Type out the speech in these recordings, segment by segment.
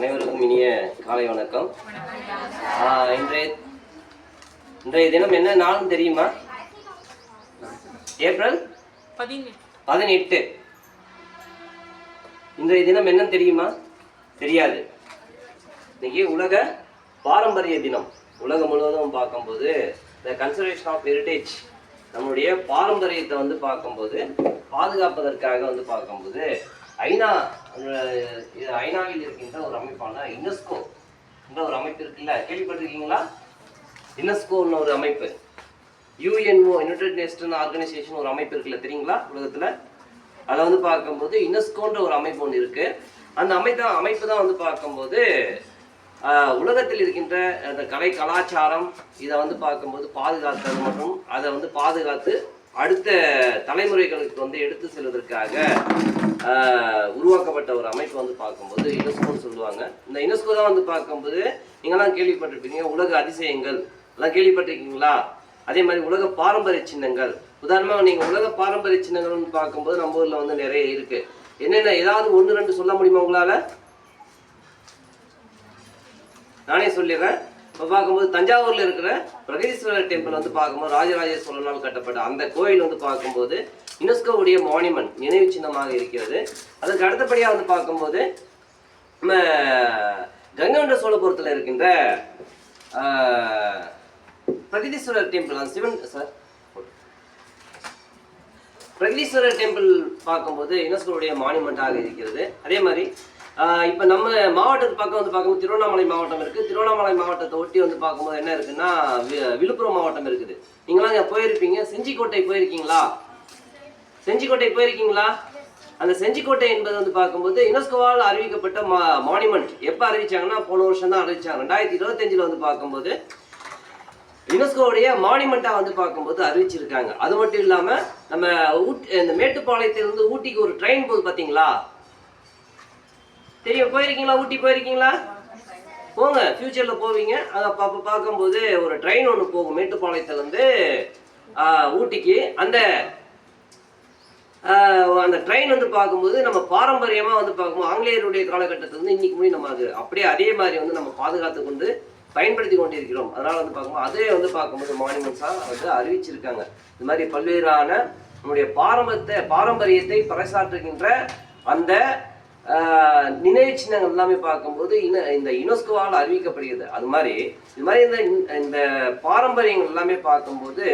அனைவருக்கும் இனிய காலை வணக்கம். இன்றைய தினம் என்ன நாள் தெரியுமா? ஏப்ரல் 18. இன்றைய தினம் என்ன தெரியுமா? தெரியாது. இன்னைக்கு உலக பாரம்பரிய தினம். உலகம் முழுவதும் பார்க்கும்போது இந்த கன்சர்வேஷன் ஆஃப் ஹெரிட்டேஜ், நம்முடைய பாரம்பரியத்தை வந்து பார்க்கும்போது பாதுகாப்பதற்காக வந்து பார்க்கும்போது ஐநாவில் இருக்கின்ற ஒரு அமைப்பான யுனெஸ்கோ என்ற ஒரு அமைப்பு இருக்குல்ல, கேள்விப்பட்டிருக்கீங்களா? யுனெஸ்கோன்னு ஒரு அமைப்பு, யுஎன்ஓ யுனைடெட் நேஷனல் ஆர்கனைசேஷன் ஒரு அமைப்பு இருக்குல்ல, தெரியுங்களா? உலகத்தில் அதை வந்து பார்க்கும்போது யுனெஸ்கோன்ற ஒரு அமைப்பு ஒன்று இருக்கு. அந்த அமைப்பு தான் வந்து பார்க்கும்போது உலகத்தில் இருக்கின்ற அந்த கலை கலாச்சாரம் இதை வந்து பார்க்கும்போது பாதுகாத்தது மற்றும் அதை வந்து பாதுகாத்து அடுத்த தலைமுறைகளுக்கு வந்து எடுத்து செல்வதற்காக உருவாக்கப்பட்ட ஒரு அமைப்பு வந்து பார்க்கும்போது யுனெஸ்கோன்னு சொல்லுவாங்க. இந்த யுனெஸ்கோ தான் வந்து பார்க்கும்போது நீங்களாம் கேள்விப்பட்டிருப்பீங்க, உலக அதிசயங்கள் எல்லாம் கேள்விப்பட்டிருக்கீங்களா? அதே மாதிரி உலக பாரம்பரிய சின்னங்கள். உதாரணமாக நீங்கள் உலக பாரம்பரிய சின்னங்கள்னு பார்க்கும்போது நம்ம ஊரில் வந்து நிறைய இருக்கு. என்னென்ன ஏதாவது 1-2 சொல்ல முடியுமா உங்களால்? நானே சொல்லிடுறேன். இப்போ பார்க்கும்போது தஞ்சாவூரில் இருக்கிற பிரகதீஸ்வரர் டெம்பிள் வந்து பார்க்கும்போது ராஜராஜ சோழனால் கட்டப்பட்ட அந்த கோயில் வந்து பார்க்கும்போது யுனெஸ்கோவுடைய மானுமெண்ட், நினைவு சின்னமாக இருக்கிறது. அதற்கு அடுத்தபடியாக வந்து பார்க்கும்போது நம்ம கங்கை சோழபுரத்தில் இருக்கின்ற Brihadeeswarar temple, Sivan sir Brihadeeswarar temple பார்க்கும்போது யுனெஸ்கோவுடைய மானுமெண்ட்டாக இருக்கிறது. அதே மாதிரி இப்போ நம்ம மாவட்டத்து பக்கம் வந்து பார்க்கும்போது திருவண்ணாமலை மாவட்டம் இருக்குது. திருவண்ணாமலை மாவட்டத்தை ஒட்டி வந்து பார்க்கும்போது என்ன இருக்குன்னா விழுப்புரம் மாவட்டம் இருக்குது. நீங்களாம் இங்கே போயிருப்பீங்க. செஞ்சிக்கோட்டை போயிருக்கீங்களா? செஞ்சிக்கோட்டை போயிருக்கீங்களா? அந்த செஞ்சிக்கோட்டை என்பது வந்து பார்க்கும்போது யுனெஸ்கோவால் அறிவிக்கப்பட்ட மானுமெண்ட். எப்போ அறிவிச்சாங்கன்னா போன வருஷம் தான் அறிவிச்சாங்க. 2025 வந்து பார்க்கும்போது யுனெஸ்கோவுடைய மானுமெண்ட்டாக வந்து பார்க்கும்போது அறிவிச்சிருக்காங்க. அது மட்டும் இல்லாமல் நம்ம இந்த மேட்டுப்பாளையத்திலிருந்து ஊட்டிக்கு ஒரு ட்ரெயின் போகுது பார்த்தீங்களா? தெரியும், போயிருக்கீங்களா? ஊட்டி போயிருக்கீங்களா? போங்க, ஃபியூச்சரில் போவீங்க. அதை பார்க்கும்போது ஒரு ட்ரெயின் ஒன்று போகும் மேட்டுப்பாளையத்துலேருந்து ஊட்டிக்கு. அந்த ட்ரெயின் வந்து பார்க்கும்போது நம்ம பாரம்பரியமாக வந்து பார்க்கும்போது ஆங்கிலேயருடைய காலகட்டத்தில் வந்து இன்னைக்கு முடியும் நம்ம அது அப்படியே அதே மாதிரி வந்து நம்ம பாதுகாத்து கொண்டு பயன்படுத்தி கொண்டிருக்கிறோம். அதனால் வந்து பார்க்கும்போது அதே வந்து பார்க்கும்போது மானுமெண்ட்ஸாக வந்து அறிவிச்சிருக்காங்க. இது மாதிரி பல்வேறான நம்முடைய பாரம்பரியத்தை பறைசாற்றுகின்ற அந்த நினைவு சின்னங்கள் எல்லாமே பார்க்கும்போது இந்த யுனெஸ்கோவால் அறிவிக்கப்படுகிறது. அது மாதிரி இது மாதிரி இந்த பாரம்பரியங்கள் எல்லாமே பார்க்கும்போது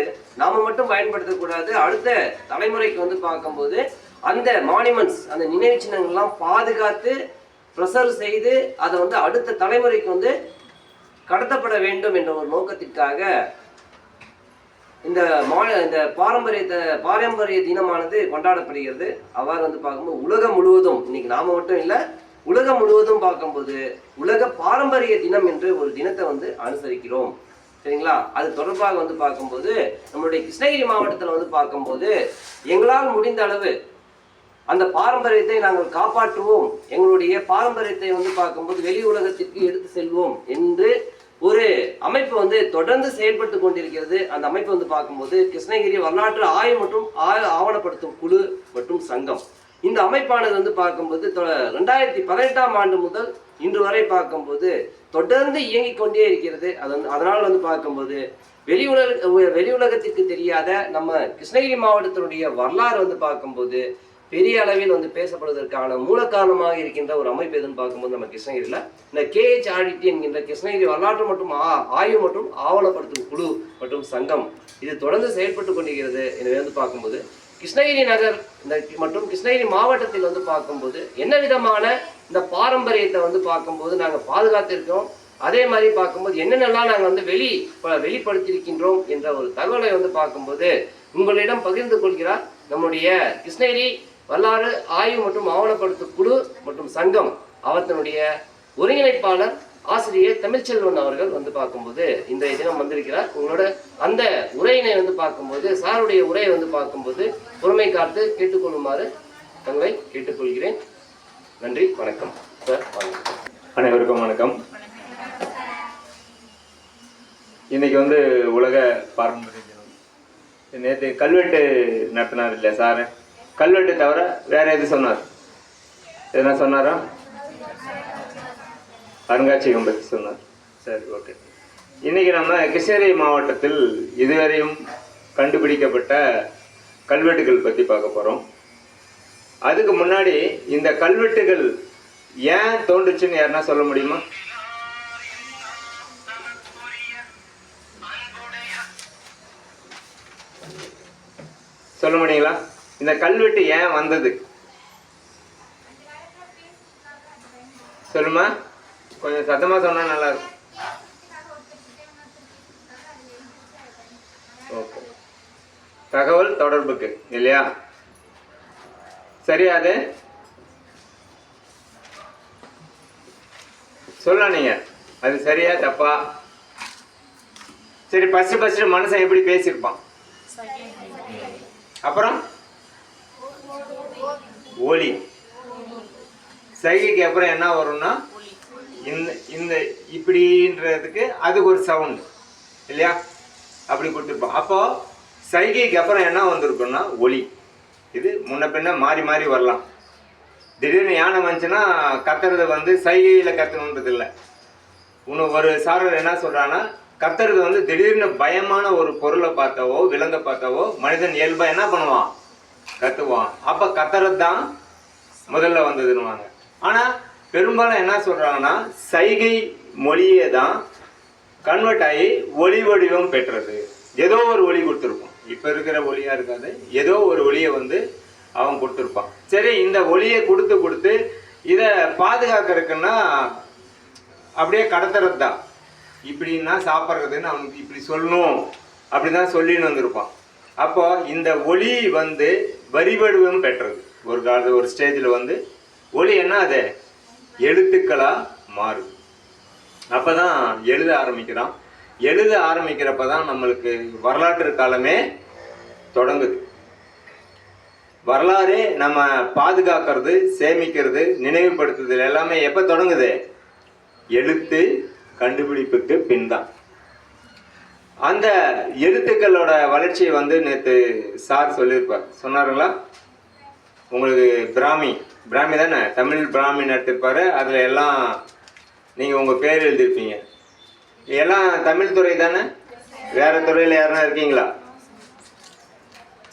நாம மட்டும் பயன்படுத்தக்கூடாது. அடுத்த தலைமுறைக்கு வந்து பார்க்கும்போது அந்த மானுமெண்ட்ஸ், அந்த நினைவு சின்னங்கள்லாம் பாதுகாத்து ப்ரெசர்வ் செய்து அதை வந்து அடுத்த தலைமுறைக்கு வந்து கடத்தப்பட வேண்டும் என்ற ஒரு நோக்கத்திற்காக இந்த பாரம்பரிய தினமானது கொண்டாடப்படுகிறது. அவ்வாறு வந்து பார்க்கும்போது உலகம் முழுவதும், இன்னைக்கு நாம மட்டும் இல்லை, உலகம் முழுவதும் பார்க்கும்போது உலக பாரம்பரிய தினம் என்று ஒரு தினத்தை வந்து அனுசரிக்கிறோம். சரிங்களா? அது தொடர்பாக வந்து பார்க்கும்போது நம்மளுடைய கிருஷ்ணகிரி மாவட்டத்தில் வந்து பார்க்கும்போது எங்களால் முடிந்த அளவு அந்த பாரம்பரியத்தை நாங்கள் காப்பாற்றுவோம், எங்களுடைய பாரம்பரியத்தை வந்து பார்க்கும்போது வெளி உலகத்திற்கு எடுத்து செல்வோம் என்று ஒரு அமைப்பு வந்து தொடர்ந்து செயல்பட்டு கொண்டிருக்கிறது. அந்த அமைப்பு வந்து பார்க்கும்போது கிருஷ்ணகிரி வரலாற்று ஆய்வு மற்றும் ஆவணப்படுத்தும் குழு மற்றும் சங்கம். இந்த அமைப்பானது வந்து பார்க்கும்போது 2018ஆம் ஆண்டு முதல் இன்று வரை பார்க்கும்போது தொடர்ந்து இயங்கிக் கொண்டே இருக்கிறது. அதனால் வந்து பார்க்கும்போது வெளி உலகத்திற்கு தெரியாத நம்ம கிருஷ்ணகிரி மாவட்டத்தினுடைய வரலாறு வந்து பார்க்கும்போது பெரிய அளவில் வந்து பேசப்படுவதற்கான மூல காரணமாக இருக்கின்ற ஒரு அமைப்பு எதுன்னு பார்க்கும்போது நம்ம கிருஷ்ணகிரியில் இந்த KHRDT என்கின்ற கிருஷ்ணகிரி வரலாற்று மற்றும் ஆய்வு மற்றும் ஆவணப்படுத்தும் குழு மற்றும் சங்கம் இது தொடர்ந்து செயல்பட்டு கொண்டிருக்கிறது. எனவே வந்து பார்க்கும்போது கிருஷ்ணகிரி நகர் மற்றும் கிருஷ்ணகிரி மாவட்டத்தில் வந்து பார்க்கும்போது என்ன விதமான இந்த பாரம்பரியத்தை வந்து பார்க்கும்போது நாங்கள் பாதுகாத்திருக்கிறோம், அதே மாதிரி பார்க்கும்போது என்னென்னலாம் நாங்கள் வந்து வெளிப்படுத்தியிருக்கின்றோம் என்ற ஒரு தகவலை வந்து பார்க்கும்போது உங்களிடம் பகிர்ந்து கொள்கிறார் நம்முடைய கிருஷ்ணகிரி வரலாறு ஆய்வு மற்றும் ஆவணப்படுத்தும் குழு மற்றும் சங்கம் அவற்றினுடைய ஒருங்கிணைப்பாளர் ஆசிரியர் தமிழ்ச்செல்வன் அவர்கள் வந்து பார்க்கும்போது இன்றைய தினம் வந்திருக்கிறார். உங்களோட அந்த உரையினை வந்து பார்க்கும்போது சாருடைய உரையை வந்து பார்க்கும்போது பொறுமை காத்து கேட்டுக்கொள்ளுமாறு தங்களை கேட்டுக்கொள்கிறேன். நன்றி, வணக்கம் சார். அனைவருக்கும் வணக்கம். இன்னைக்கு வந்து உலக பாரம்பரிய தினம். நேற்று கல்வெட்டு நடத்தினார் இல்லை சார்? கல்வெட்டு தவிர வேற எது சொன்னார்? எதுனா சொன்னாரா? அருங்காட்சியகம் பற்றி சொன்னார். சரி, ஓகே. இன்றைக்கி நம்ம கிருஷ்ணகிரி மாவட்டத்தில் இதுவரையும் கண்டுபிடிக்கப்பட்ட கல்வெட்டுகள் பற்றி பார்க்க போகிறோம். அதுக்கு முன்னாடி இந்த கல்வெட்டுகள் ஏன் தோன்றுச்சுன்னு யாருன்னா சொல்ல முடியுமா? சொல்ல முடியுங்களா? இந்த கல்வெட்டு ஏன் வந்தது சொல்லுமா? கொஞ்சம் சத்தமாக சொன்னால் நல்லா இருக்கும். ஓகே, தகவல் தொடர்புக்கு இல்லையா? சரியா? அது சொல்லலாம் நீங்க, அது சரியா தப்பா? சரி, ஃபர்ஸ்ட் மனுஷன் எப்படி பேசியிருப்பான்? அப்புறம் ஒலி. சைகைக்கு அப்புறம் என்ன வரும்னா இந்த இந்த இப்படின்றதுக்கு அதுக்கு ஒரு சவுண்ட் இல்லையா? அப்படி கொடுத்துருப்போம். அப்போ சைகைக்கு அப்புறம் என்ன வந்திருக்குன்னா ஒலி. இது முன்ன பின்ன மாறி மாறி வரலாம். திடீர்னு யானை வந்துச்சுன்னா கத்துறது வந்து சைகையில் கத்தணுன்றது இல்லை. இன்னும் ஒரு சாரர் என்ன சொல்றான்னா, கத்துறது வந்து திடீர்னு பயமான ஒரு பொருளை பார்த்தாவோ விலங்க பார்த்தாவோ மனிதன் இயல்பா என்ன பண்ணுவான்? கத்துவான். அப்போ கத்துறது தான் முதல்ல வந்ததுன்னுவாங்க. ஆனால் பெரும்பாலும் என்ன சொல்றாங்கன்னா, சைகை மொழியே தான் கன்வெர்ட் ஆகி ஒளி வடிவம் பெற்றது. ஏதோ ஒரு ஒளி கொடுத்துருப்பான். இப்போ இருக்கிற ஒளியா இருக்காது, ஏதோ ஒரு ஒளியை வந்து அவன் கொடுத்துருப்பான். சரி, இந்த ஒளியை கொடுத்து இதை பாதுகாக்கிறதுக்குன்னா அப்படியே கடத்துறது தான். இப்படின்னா சாப்பிட்றதுன்னு அவனுக்கு இப்படி சொல்லணும், அப்படிதான் சொல்லின்னு வந்திருப்பான். அப்போ இந்த ஒளி வந்து வரி வடிவம் பெற்றது. ஒரு காலத்து ஒரு ஸ்டேஜில் வந்து ஒளி என்ன அது எழுத்துக்களா மாறுது. அப்பதான் எழுத ஆரம்பிக்கிறான். எழுத ஆரம்பிக்கிறப்ப தான் நம்மளுக்கு வரலாற்று காலமே தொடங்குது. வரலாறே நம்ம பாதுகாக்கிறது, சேமிக்கிறது, நினைவுபடுத்துதல் எல்லாமே எப்போ தொடங்குது? எழுத்து கண்டுபிடிப்புக்கு பின் தான். அந்த எழுத்துக்களோட வளர்ச்சியை வந்து நேற்று சார் சொல்லியிருப்பார். சொன்னாருங்களா? உங்களுக்கு பிராமி தானே, தமிழ் பிராமி நடத்திருப்பாரு. அதில் எல்லாம் நீங்கள் உங்கள் பேர் எழுதியிருப்பீங்க. எல்லாம் தமிழ் துறை தானே? வேறு துறையில் யாருன்னா இருக்கீங்களா?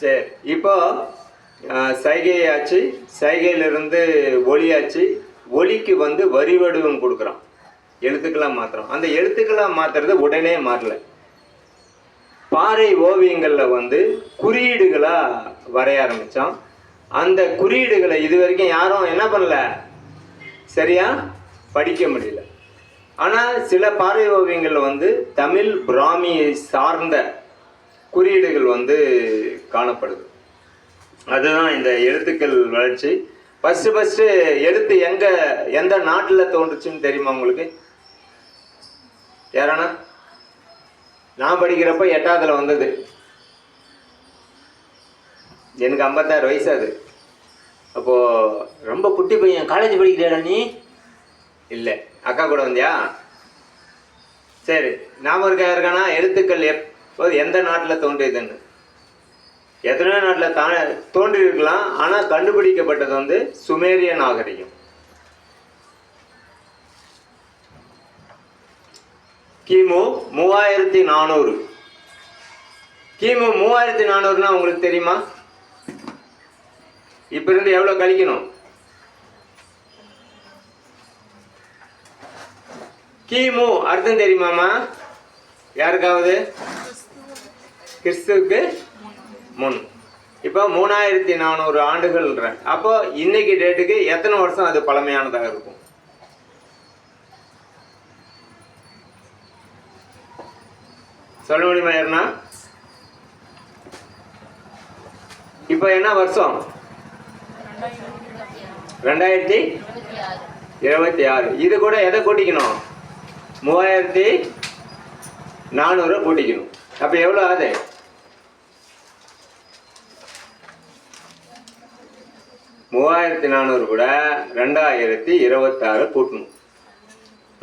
சரி, இப்போ சைகையாச்சு, சைகையிலிருந்து ஒளியாச்சு, ஒளிக்கு வந்து வரி வடிவம் கொடுக்குறான், எழுத்துக்களாக மாற்றுறோம். அந்த எழுத்துக்களாக மாற்றுறது உடனே மாறல. பாறை ஓவியங்களில் வந்து குறியீடுகளாக வரைய ஆரம்பித்தான். அந்த குறியீடுகளை இது வரைக்கும் யாரும் என்ன பண்ணல, சரியா படிக்க முடியல. ஆனால் சில பாறை ஓவியங்களில் வந்து தமிழ் பிராமியை சார்ந்த குறியீடுகள் வந்து காணப்படுது. அதுதான் இந்த எழுத்துக்கள் வளர்ச்சி. ஃபஸ்ட்டு எழுத்து எந்த நாட்டில் தோன்றுச்சுன்னு தெரியுமா உங்களுக்கு? யாரானா? நான் படிக்கிறப்ப 8ஆவதுல வந்தது. எனக்கு 56 வயசு. அது அப்போது ரொம்ப குட்டி பையன். காலேஜ் படிக்கிறா நீ? இல்லை, அக்கா கூட வந்தியா? சரி, ஞாபகம் இருக்கானா எழுத்துக்கள் எப்போது எந்த நாட்டில் தோன்றியதுன்னு? எத்தனையோ நாட்டில் தோன்றி இருக்கலாம். ஆனால் கண்டுபிடிக்கப்பட்டது வந்து சுமேரிய நாகரிகம். கிமு 3400. கிமு 3400னா உங்களுக்கு தெரியுமா? இப்ப இருந்து எவ்வளவு கழிக்கணும்? கிமு அர்த்தம் தெரியுமாமா யாருக்காவது? கிறிஸ்துவுக்கு முன். இப்போ 3400 ஆண்டுகள். அப்போ இன்னைக்கு டேட்டுக்கு எத்தனை வருஷம் அது பழமையானதாக இருக்கும்? சொல்ல முடியுமா யாருன்னா? இப்போ என்ன வருஷம்? 2026. இது கூட எதை கூட்டிக்கணும்? 3400 கூட்டிக்கணும். அப்ப எவ்வளவு ஆகுது? 3400 கூட 2026 கூட்டணும்.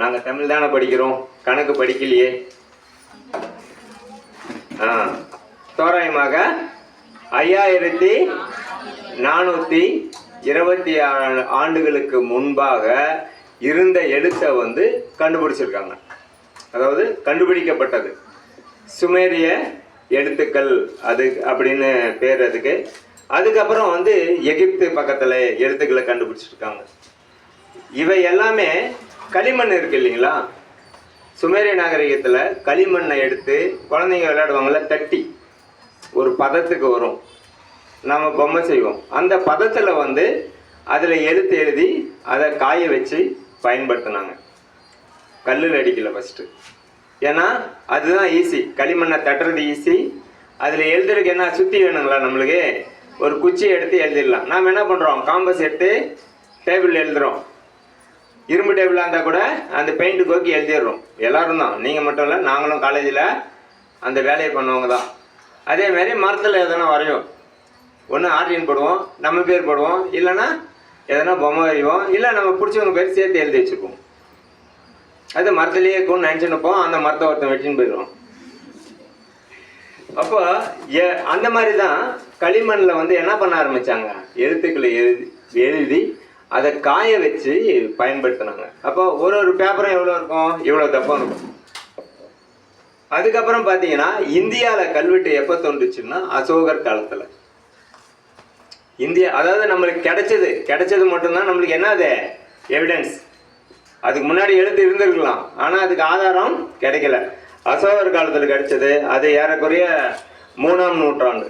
நாங்க தமிழ் தானே படிக்கிறோம், கணக்கு படிக்கலையே. தோராயமாக 5426 ஆண்டுகளுக்கு முன்பாக இருந்த எழுத்தை வந்து கண்டுபிடிச்சிருக்காங்க. அதாவது கண்டுபிடிக்கப்பட்டது சுமேரிய எழுத்துக்கள் அது அப்படின்னு பேர் அதுக்கு. அதுக்கப்புறம் வந்து எகிப்து பக்கத்தில் எழுத்துக்களை கண்டுபிடிச்சிருக்காங்க. இவை எல்லாமே களிமண் இருக்கு இல்லைங்களா, சுமேரிய நாகரிகத்தில் களிமண்ணை எடுத்து குழந்தைங்க விளையாடுவாங்கள்ல, தட்டி ஒரு பதத்துக்கு வரும், நாம் பொம்மை செய்வோம். அந்த பதத்தில் வந்து அதில் எழுத்து எழுதி அதை காய வச்சு பயன்படுத்தினாங்க. கல்லில் அடிக்கல ஃபஸ்ட்டு, ஏன்னா அதுதான் ஈஸி. களிமண்ணை தட்டுறது ஈஸி. அதில் எழுதுறதுக்கு என்ன சுற்றி வேணுங்களா, நம்மளுக்கு ஒரு குச்சி எடுத்து எழுதிடலாம். நாம் என்ன பண்ணுறோம், காம்பஸ் எடுத்து டேபிள் எழுதுகிறோம். இரும்பு டேபிளாக இருந்தால் கூட அந்த பெயிண்ட் கோக்கி எழுதிடுறோம். எல்லோரும் தான், நீங்கள் மட்டும் இல்லை, நாங்களும் காலேஜில் அந்த வேலையை பண்ணவங்க தான். அதேமாரி மரத்தில் எதனா வரையும், ஒன்று ஆர்டின் போடுவோம், நம்ம பேர் போடுவோம், இல்லைன்னா எதனா பொம்மை வரைவோம், இல்லை நம்ம பிடிச்சவங்க பேர் சேர்த்து எழுதி வச்சுப்போம். அது மரத்துலேயே இருக்கும்னு நினச்சினுப்போம், அந்த மரத்தை ஒருத்தன் வெட்டின்னு போயிடுவோம். அப்போ அந்த மாதிரி தான் களிமண்ணில் வந்து என்ன பண்ண ஆரம்பித்தாங்க, எழுத்துக்களை எழுதி அதை காய வச்சு பயன்படுத்தினாங்க. அப்போ ஒரு பேப்பரும் எவ்வளோ இருக்கும், இவ்வளோ தப்பம் இருக்கும். அதுக்கப்புறம் பார்த்தீங்கன்னா இந்தியாவில் கல்வெட்டு எப்போ தோன்றுச்சுன்னா அசோகர் காலத்தில். இந்தியா அதாவது நம்மளுக்கு கிடைச்சது மட்டும்தான் நம்மளுக்கு என்னது எவிடன்ஸ். அதுக்கு முன்னாடி எழுத்து இருந்திருக்கலாம், ஆனால் அதுக்கு ஆதாரம் கிடைக்கல. அசோகர் காலத்தில் கிடைச்சது. அது ஏறக்குறைய 3ஆம் நூற்றாண்டு.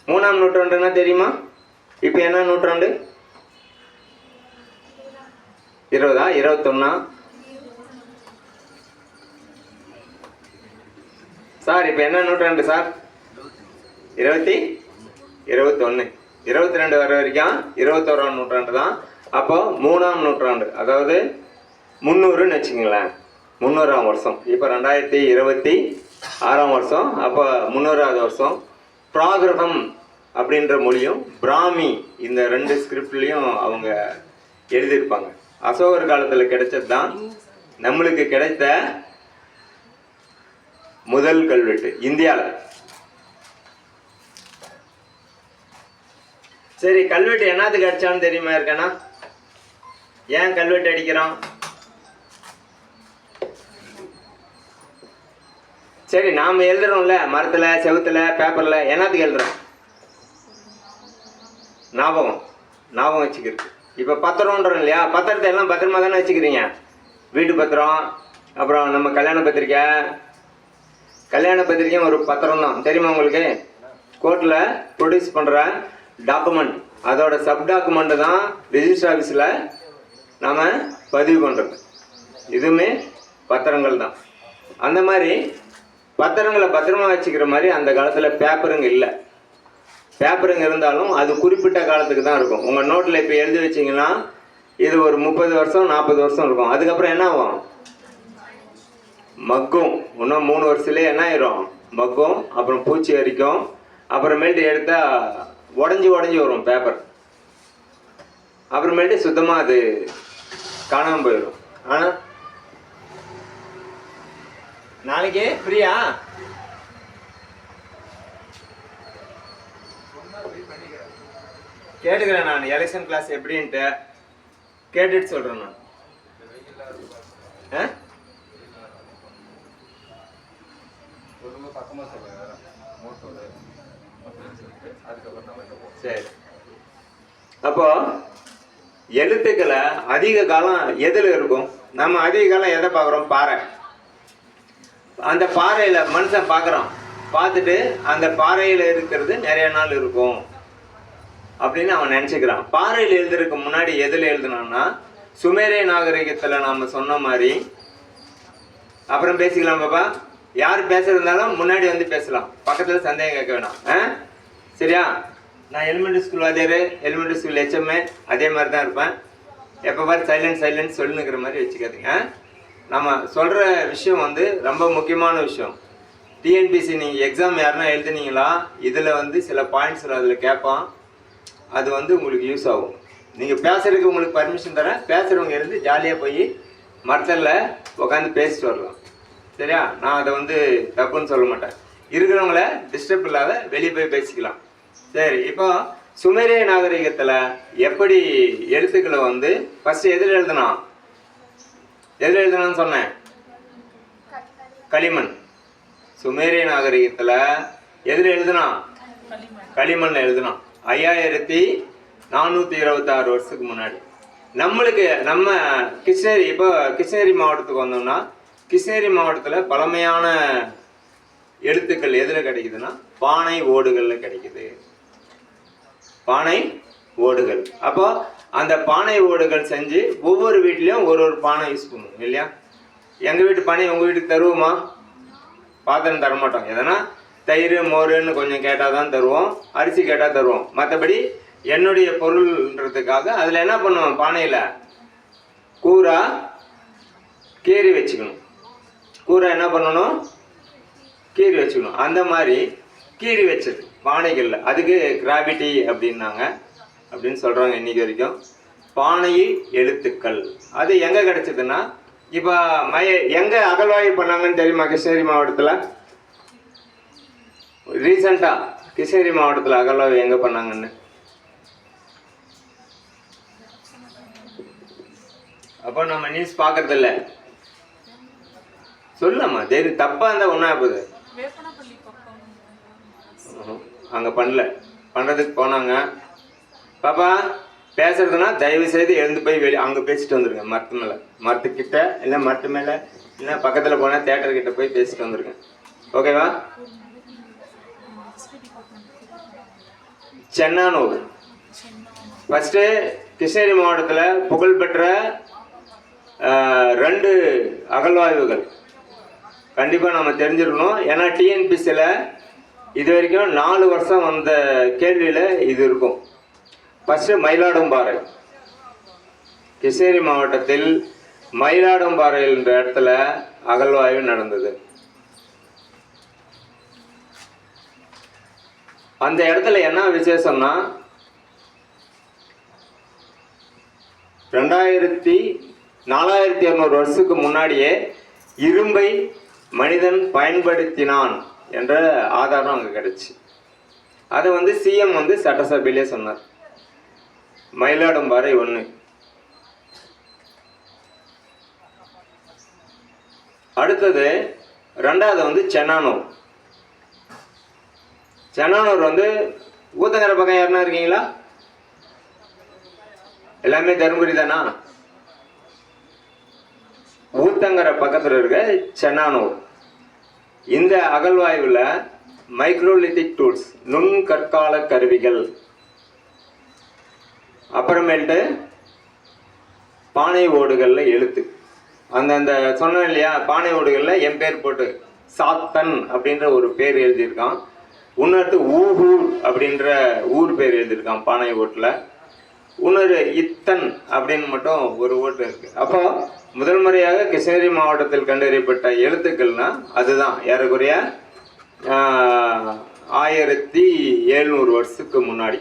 3ஆம் நூற்றாண்டுன்னா தெரியுமா? இப்போ என்ன நூற்றாண்டு? 20ஆ 21ஆ? சார் இப்போ என்ன நூற்றாண்டு சார்? 21. 22 வர வரைக்கும் 21ஆம் நூற்றாண்டு தான். அப்போ 3ஆம் நூற்றாண்டு, அதாவது 300ன்னு வச்சுக்கங்களேன், 300ஆம் வருஷம். இப்போ 2026ஆம் வருஷம். அப்போ 300ஆவது வருஷம். பிராகிருதம் அப்படின்ற மொழியும் பிராமி, இந்த 2 ஸ்கிரிப்ட்லேயும் அவங்க எழுதியிருப்பாங்க. அசோகர் காலத்தில் கிடைச்சது தான் நம்மளுக்கு கிடைத்த முதல் கல்வெட்டு இந்தியாவில். சரி, கல்வெட்டு என்னத்துக்கு அடிச்சான்னு தெரியுமா இருக்கேன்னா? ஏன் கல்வெட்டு அடிக்கிறோம்? சரி, நாம் எழுதுறோம்ல மரத்தில், செவுத்துல, பேப்பரில், என்னத்துக்கு எழுதுறோம்? ஞாபகம் வச்சுக்கிறது. இப்போ பத்திரம்ன்றோம் இல்லையா, பத்திரத்தை எல்லாம் பத்திரமா தானே வச்சுக்கிறீங்க. வீட்டு பத்திரம், அப்புறம் நம்ம கல்யாண பத்திரிக்கையும் ஒரு பத்திரம் தான், தெரியுமா உங்களுக்கு? கோர்ட்டில் ப்ரொடியூஸ் பண்ணுற டாக்குமெண்ட், அதோட சப் டாக்குமெண்ட்டு தான் ரிஜிஸ்டர் ஆஃபீஸில் நாம் பதிவு பண்ணுறது. இதுவுமே பத்திரங்கள் தான். அந்த மாதிரி பத்திரங்களை பத்திரமா வச்சுக்கிற மாதிரி அந்த காலத்தில் பேப்பருங்க இல்லை. பேப்பருங்க இருந்தாலும் அது குறிப்பிட்ட காலத்துக்கு தான் இருக்கும். உங்கள் நோட்டில் இப்போ எழுதி வச்சிங்கன்னா இது ஒரு 30 வருஷம் 40 வருஷம் இருக்கும். அதுக்கப்புறம் என்ன ஆகும்? மக்கும். இன்னும் 3 வருஷத்துலேயே என்ன ஆயிரும்? மக்கும். அப்புறம் பூச்சி அரிக்கும். அப்புறமேட்டு எடுத்தால் உடஞ்சி வரும் பேப்பர். அப்புறமேட்டு சுத்தமாக அது காணாமல் போயிடும். ஆனால் நாளைக்கு ஃப்ரீயா? கேட்டுக்கிறேன் நான். எலெக்ஷன் கிளாஸ் எப்படின்ட்டு கேட்டுட்டு சொல்கிறேன் நான். சரி, அப்போ எழுத்துக்களை அதிக காலம் எதில் இருக்கும்? நம்ம அதிக காலம் எதை பார்க்குறோம்? பாறை. அந்த பாறையில் மனுஷன் பார்க்குறான். பார்த்துட்டு அந்த பாறையில் இருக்கிறது நிறைய நாள் இருக்கும் அப்படின்னு அவன் நினச்சிக்கிறான். பாறையில் எழுதுறதுக்கு முன்னாடி எதில் எழுதுனான்னா சுமேரிய நாகரிகத்தில் நாம் சொன்ன மாதிரி. அப்புறம் பேசிக்கலாம் பாப்பா. யார் பேசுறதுனாலும் முன்னாடி வந்து பேசலாம், பக்கத்தில் சந்தேகம் கேட்க வேணாம். சரியா? நான் எலிமெண்ட்ரி ஸ்கூல் வாத்தியார், எலிமெண்ட்ரி ஸ்கூல் HMA அதே மாதிரி தான் இருப்பேன். எப்போ பாரு சைலன்ஸ் சொல்லுங்கிற மாதிரி வச்சுக்காதீங்க. நம்ம சொல்கிற விஷயம் வந்து ரொம்ப முக்கியமான விஷயம். டிஎன்பிசி நீங்கள் எக்ஸாம் யாருன்னா எழுதுனீங்களா, இதில் வந்து சில பாயிண்ட்ஸில் அதில் கேட்பான். அது வந்து உங்களுக்கு யூஸ் ஆகும். நீங்கள் பேசுறதுக்கு உங்களுக்கு பர்மிஷன் தரேன். பேசுகிறவங்க இருந்து ஜாலியாக போய் மரத்தில் உட்காந்து பேசிட்டு வரலாம். சரியா? நான் அதை வந்து தப்புன்னு சொல்ல மாட்டேன். இருக்கிறவங்கள டிஸ்டர்ப் இல்லாத வெளியே போய் பேசிக்கலாம். சரி, இப்போ சுமேரிய நாகரிகத்தில் எப்படி எழுத்துக்களை வந்து ஃபஸ்ட்டு எதில் எழுதணும்? எதில் எழுதணும்னு சொன்னேன்? களிமண். சுமேரிய நாகரிகத்தில் எதில் எழுதணும்? களிமண்ணில் எழுதணும். 5426 வருஷத்துக்கு முன்னாடி. நம்மளுக்கு நம்ம கிருஷ்ணகிரி, இப்போ கிருஷ்ணகிரி மாவட்டத்துக்கு வந்தோம்னா, கிருஷ்ணகிரி மாவட்டத்தில் பழமையான எழுத்துக்கள் எதில் கிடைக்குதுன்னா பானை ஓடுகளில் கிடைக்குது. பானை ஓடுகள். அப்போ அந்த பானை ஓடுகள் செஞ்சு ஒவ்வொரு வீட்லேயும் ஒரு ஒரு பானை யூஸ் பண்ணுவோம் இல்லையா? எங்கள் வீட்டு பானை உங்கள் வீட்டுக்கு தருவோமா? பாத்திரம் தரமாட்டோம். எதனா தயிர் மோருன்னு கொஞ்சம் கேட்டால் தான் தருவோம், அரிசி கேட்டால் தருவோம். மற்றபடி என்னுடைய பொருள்ன்றதுக்காக அதில் என்ன பண்ணுவோம்? பானையில் கூரா கீறி வச்சுக்கணும். கூரை என்ன பண்ணணும்? கீறி வச்சுக்கணும். அந்த மாதிரி கீறி வச்சது பானைகளில், அதுக்கு கிராவிட்டி அப்படின்னாங்க, அப்படின்னு சொல்கிறாங்க இன்றைக்கி வரைக்கும். பானையில் எழுத்துக்கள் அது எங்கே கிடச்சிதுன்னா, இப்போ எங்கே அகழ்வாய்வு பண்ணாங்கன்னு தெரியுமா? கிருஷ்ணகிரி மாவட்டத்தில் ரீசெண்டாக கிருஷ்ணகிரி மாவட்டத்தில் அகழ்வாய்வு எங்கே பண்ணாங்கன்னு? அப்போ நம்ம நியூஸ் பார்க்கறதில்ல. சொல்லலாமா? தெரியும். தப்பாக இருந்தால் ஒன்றா போகுது. அங்கே பண்ணல, பண்ணுறதுக்கு போனாங்க. பாப்பா பேசுறதுன்னா தயவு செய்து எழுந்து போய் அங்கே பேசிட்டு வந்துருங்க. மரத்து மேலே, மரத்துக்கிட்ட இல்லை மரத்து மேலே இல்லை பக்கத்தில் போனால் தேட்டர்கிட்ட போய் பேசிட்டு வந்துருங்க. ஓகேவா? சென்னானூர் ஃபஸ்ட்டு கிருஷ்ணகிரி மாவட்டத்தில் புகழ்பெற்ற 2 அகழ்வாய்வுகள் கண்டிப்பாக நம்ம தெரிஞ்சிருக்கணும். ஏன்னா டிஎன்பிசியில் இது வரைக்கும் 4 வருஷம் வந்த கேள்வியில் இது இருக்கும். ஃபஸ்ட்டு மயிலாடும்பாறை, கிருஷ்ணகிரி மாவட்டத்தில் மயிலாடும்பாறை என்ற இடத்துல அகழ்வாய்வு நடந்தது. அந்த இடத்துல என்ன விசேஷம்னா, 4200 வருஷத்துக்கு முன்னாடியே இரும்பை மனிதன் பயன்படுத்தினான் என்ற ஆதாரம் அங்கே கிடைச்சி. அதை வந்து சிஎம் வந்து சட்டசபையிலே சொன்னார். மயிலாடும்பாறை 1. அடுத்தது 2வது வந்து சென்னானூர். சென்னானூர் வந்து ஊத்தங்கரை பக்கம் யாருன்னா இருக்கீங்களா? எல்லாமே தருமபுரி தானா? ஊத்தங்கரை பக்கத்தில் இருக்க சென்னானூர். இந்த அகழ்வாய்வில் மைக்ரோலித்திக் டூல்ஸ், நுண் கற்கால கருவிகள், அப்புறமேட்டு பானை ஓடுகளில் எழுத்து. அந்த சொன்னேன் இல்லையா, பானை ஓடுகளில் என் பேர் போட்டு சாத்தன் அப்படின்ற ஒரு பேர் எழுதியிருக்கான். இன்னொருத்து ஊஹூர் அப்படின்ற ஊர் பேர் எழுதியிருக்கான் பானை ஓட்டில். இன்னொரு இத்தன் அப்படின்னு மட்டும் ஒரு ஓட்டு இருக்குது. அப்போ முதல் முறையாக கிருஷ்ணகிரி மாவட்டத்தில் கண்டறியப்பட்ட எழுத்துக்கள்னா அதுதான். ஏறக்குறைய 1700 வருஷத்துக்கு முன்னாடி,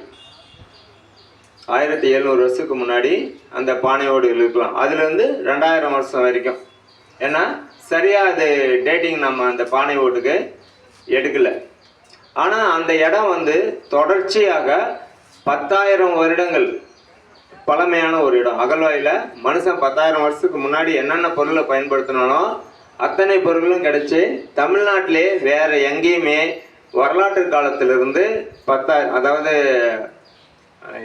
1700 வருஷத்துக்கு முன்னாடி அந்த பானையோடு இருக்கலாம். அதுலேருந்து 2000 வருஷம் வரைக்கும். ஏன்னா சரியாக அது டேட்டிங் நம்ம அந்த பானை ஓட்டுக்கு எடுக்கலை. ஆனால் அந்த இடம் வந்து தொடர்ச்சியாக 10,000 வருடங்கள் பழமையான ஒரு இடம். அகழ்வாயில் மனுஷன் 10,000 வருஷத்துக்கு முன்னாடி என்னென்ன பொருளை பயன்படுத்தினானோ அத்தனை பொருட்களும் கிடைச்சி தமிழ்நாட்டிலே வேறு எங்கேயுமே வரலாற்று காலத்திலிருந்து 10,000, அதாவது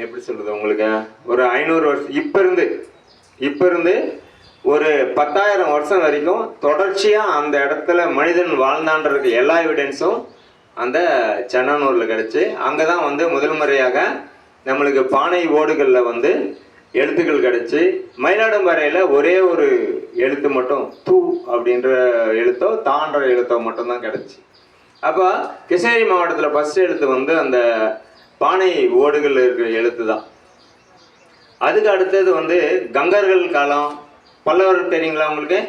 எப்படி சொல்கிறது உங்களுக்கு, ஒரு 500 வருஷம் இப்போ இருந்து ஒரு 10,000 வருஷம் வரைக்கும் தொடர்ச்சியாக அந்த இடத்துல மனிதன் வாழ்ந்தான்றதுக்கு எல்லா எவிடன்ஸும் அந்த சென்னானூரில் கிடச்சி. அங்கே தான் வந்து முதல் முறையாக நம்மளுக்கு பானை ஓடுகளில் வந்து எழுத்துக்கள் கிடச்சி. மயிலாடும்பாறையில் ஒரே ஒரு எழுத்து மட்டும் தூ அப்படின்ற எழுத்தோ தான்ற எழுத்தோ மட்டும்தான் கிடச்சி. அப்போ கிருஷ்ணகிரி மாவட்டத்தில் ஃபஸ்ட் எழுத்து வந்து அந்த பானை ஓடுகள் இருக்கிற எழுத்து தான். அதுக்கு அடுத்தது வந்து கங்கர்கள் காலம். பல்லவர் தெரியுங்களா உங்களுக்கு?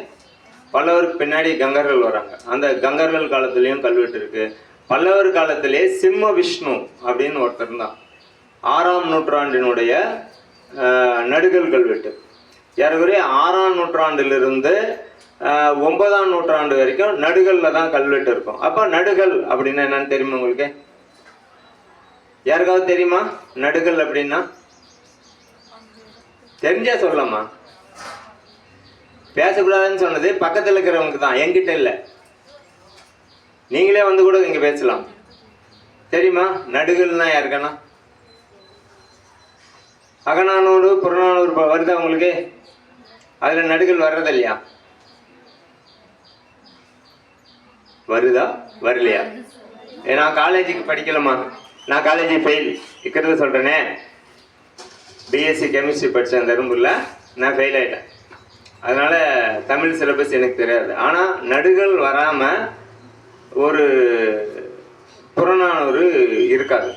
பல்லவருக்கு பின்னாடி கங்கர்கள் வராங்க. அந்த கங்கர்கள் காலத்துலேயும் கல்வெட்டு இருக்குது. பல்லவர் காலத்திலே சிம்ம விஷ்ணு அப்படின்னு ஒருத்தர் தான். 6ஆம் நூற்றாண்டினுடைய நடுகல் கல்வெட்டு. ஏறக்குறைய 6ஆம் நூற்றாண்டிலிருந்து 9ஆம் நூற்றாண்டு வரைக்கும் நடுகளில் தான் கல்வெட்டு இருக்கும். அப்போ நடுகள் அப்படின்னா என்னன்னு தெரியுமா உங்களுக்கு? யாருக்காவது தெரியுமா நடுகள் அப்படின்னா? தெரிஞ்சா சொல்லலாமா? பேசக்கூடாதுன்னு சொன்னது பக்கத்தில் இருக்கிறவங்க தான், என்கிட்ட இல்லை. நீங்களே வந்து கூட இங்கே பேசலாம். தெரியுமா நடுகள்னா யாருக்கானா? அகநானூறு புறநானூறு வருதா உங்களுக்கு? அதில் நடுகள் வர்றது இல்லையா? வருதா வரலையா? நான் காலேஜுக்கு படிக்கலாமா? நான் காலேஜ் ஃபெயில் இருக்கிறத சொல்கிறேனே. பிஎஸ்சி கெமிஸ்ட்ரி படித்தேன் தருமபுரியில், நான் ஃபெயில் ஆகிட்டேன். அதனால் தமிழ் சிலபஸ் எனக்கு தெரியாது. ஆனால் நடுகள் வராமல் ஒரு புறநானூறு இருக்காது.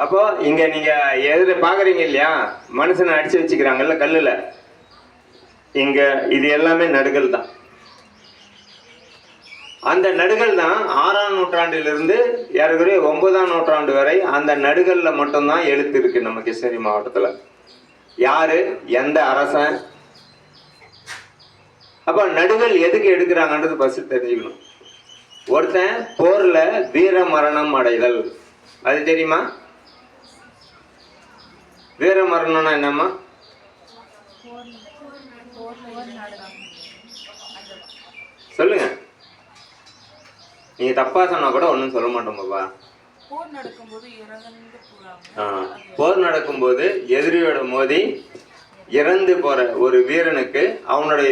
அப்போ இங்கே நீங்கள் எதிர பார்க்குறீங்க இல்லையா, மனுஷனை அடித்து வச்சுக்கிறாங்கல்ல கல்லில், இங்கே இது எல்லாமே நடுகள் தான். அந்த நடுகள் தான் 6ஆம் நூற்றாண்டிலிருந்து ஏறக்குறைய 9ஆம் நூற்றாண்டு வரை அந்த நடுகளில் மட்டும்தான் எழுத்து இருக்கு நம்ம கிருஷ்ணகிரி மாவட்டத்தில். யாரு எந்த அரசன்? அப்போ நடுகள் எதுக்கு எடுக்கிறாங்கன்றது ஃபர்ஸ்ட் தெரிஞ்சுக்கணும். ஒருத்தன் போர்ல வீர மரணம் அடைதல், அது தெரியுமா? வீர மரணம்னா என்னம்மா? சொல்லுங்க. நீங்க தப்பா சொன்னா கூட ஒன்றும் சொல்ல மாட்டோம் பாப்பா. போர் நடக்கும்போது எதிரியோட மோதி இறந்து போற ஒரு வீரனுக்கு அவனுடைய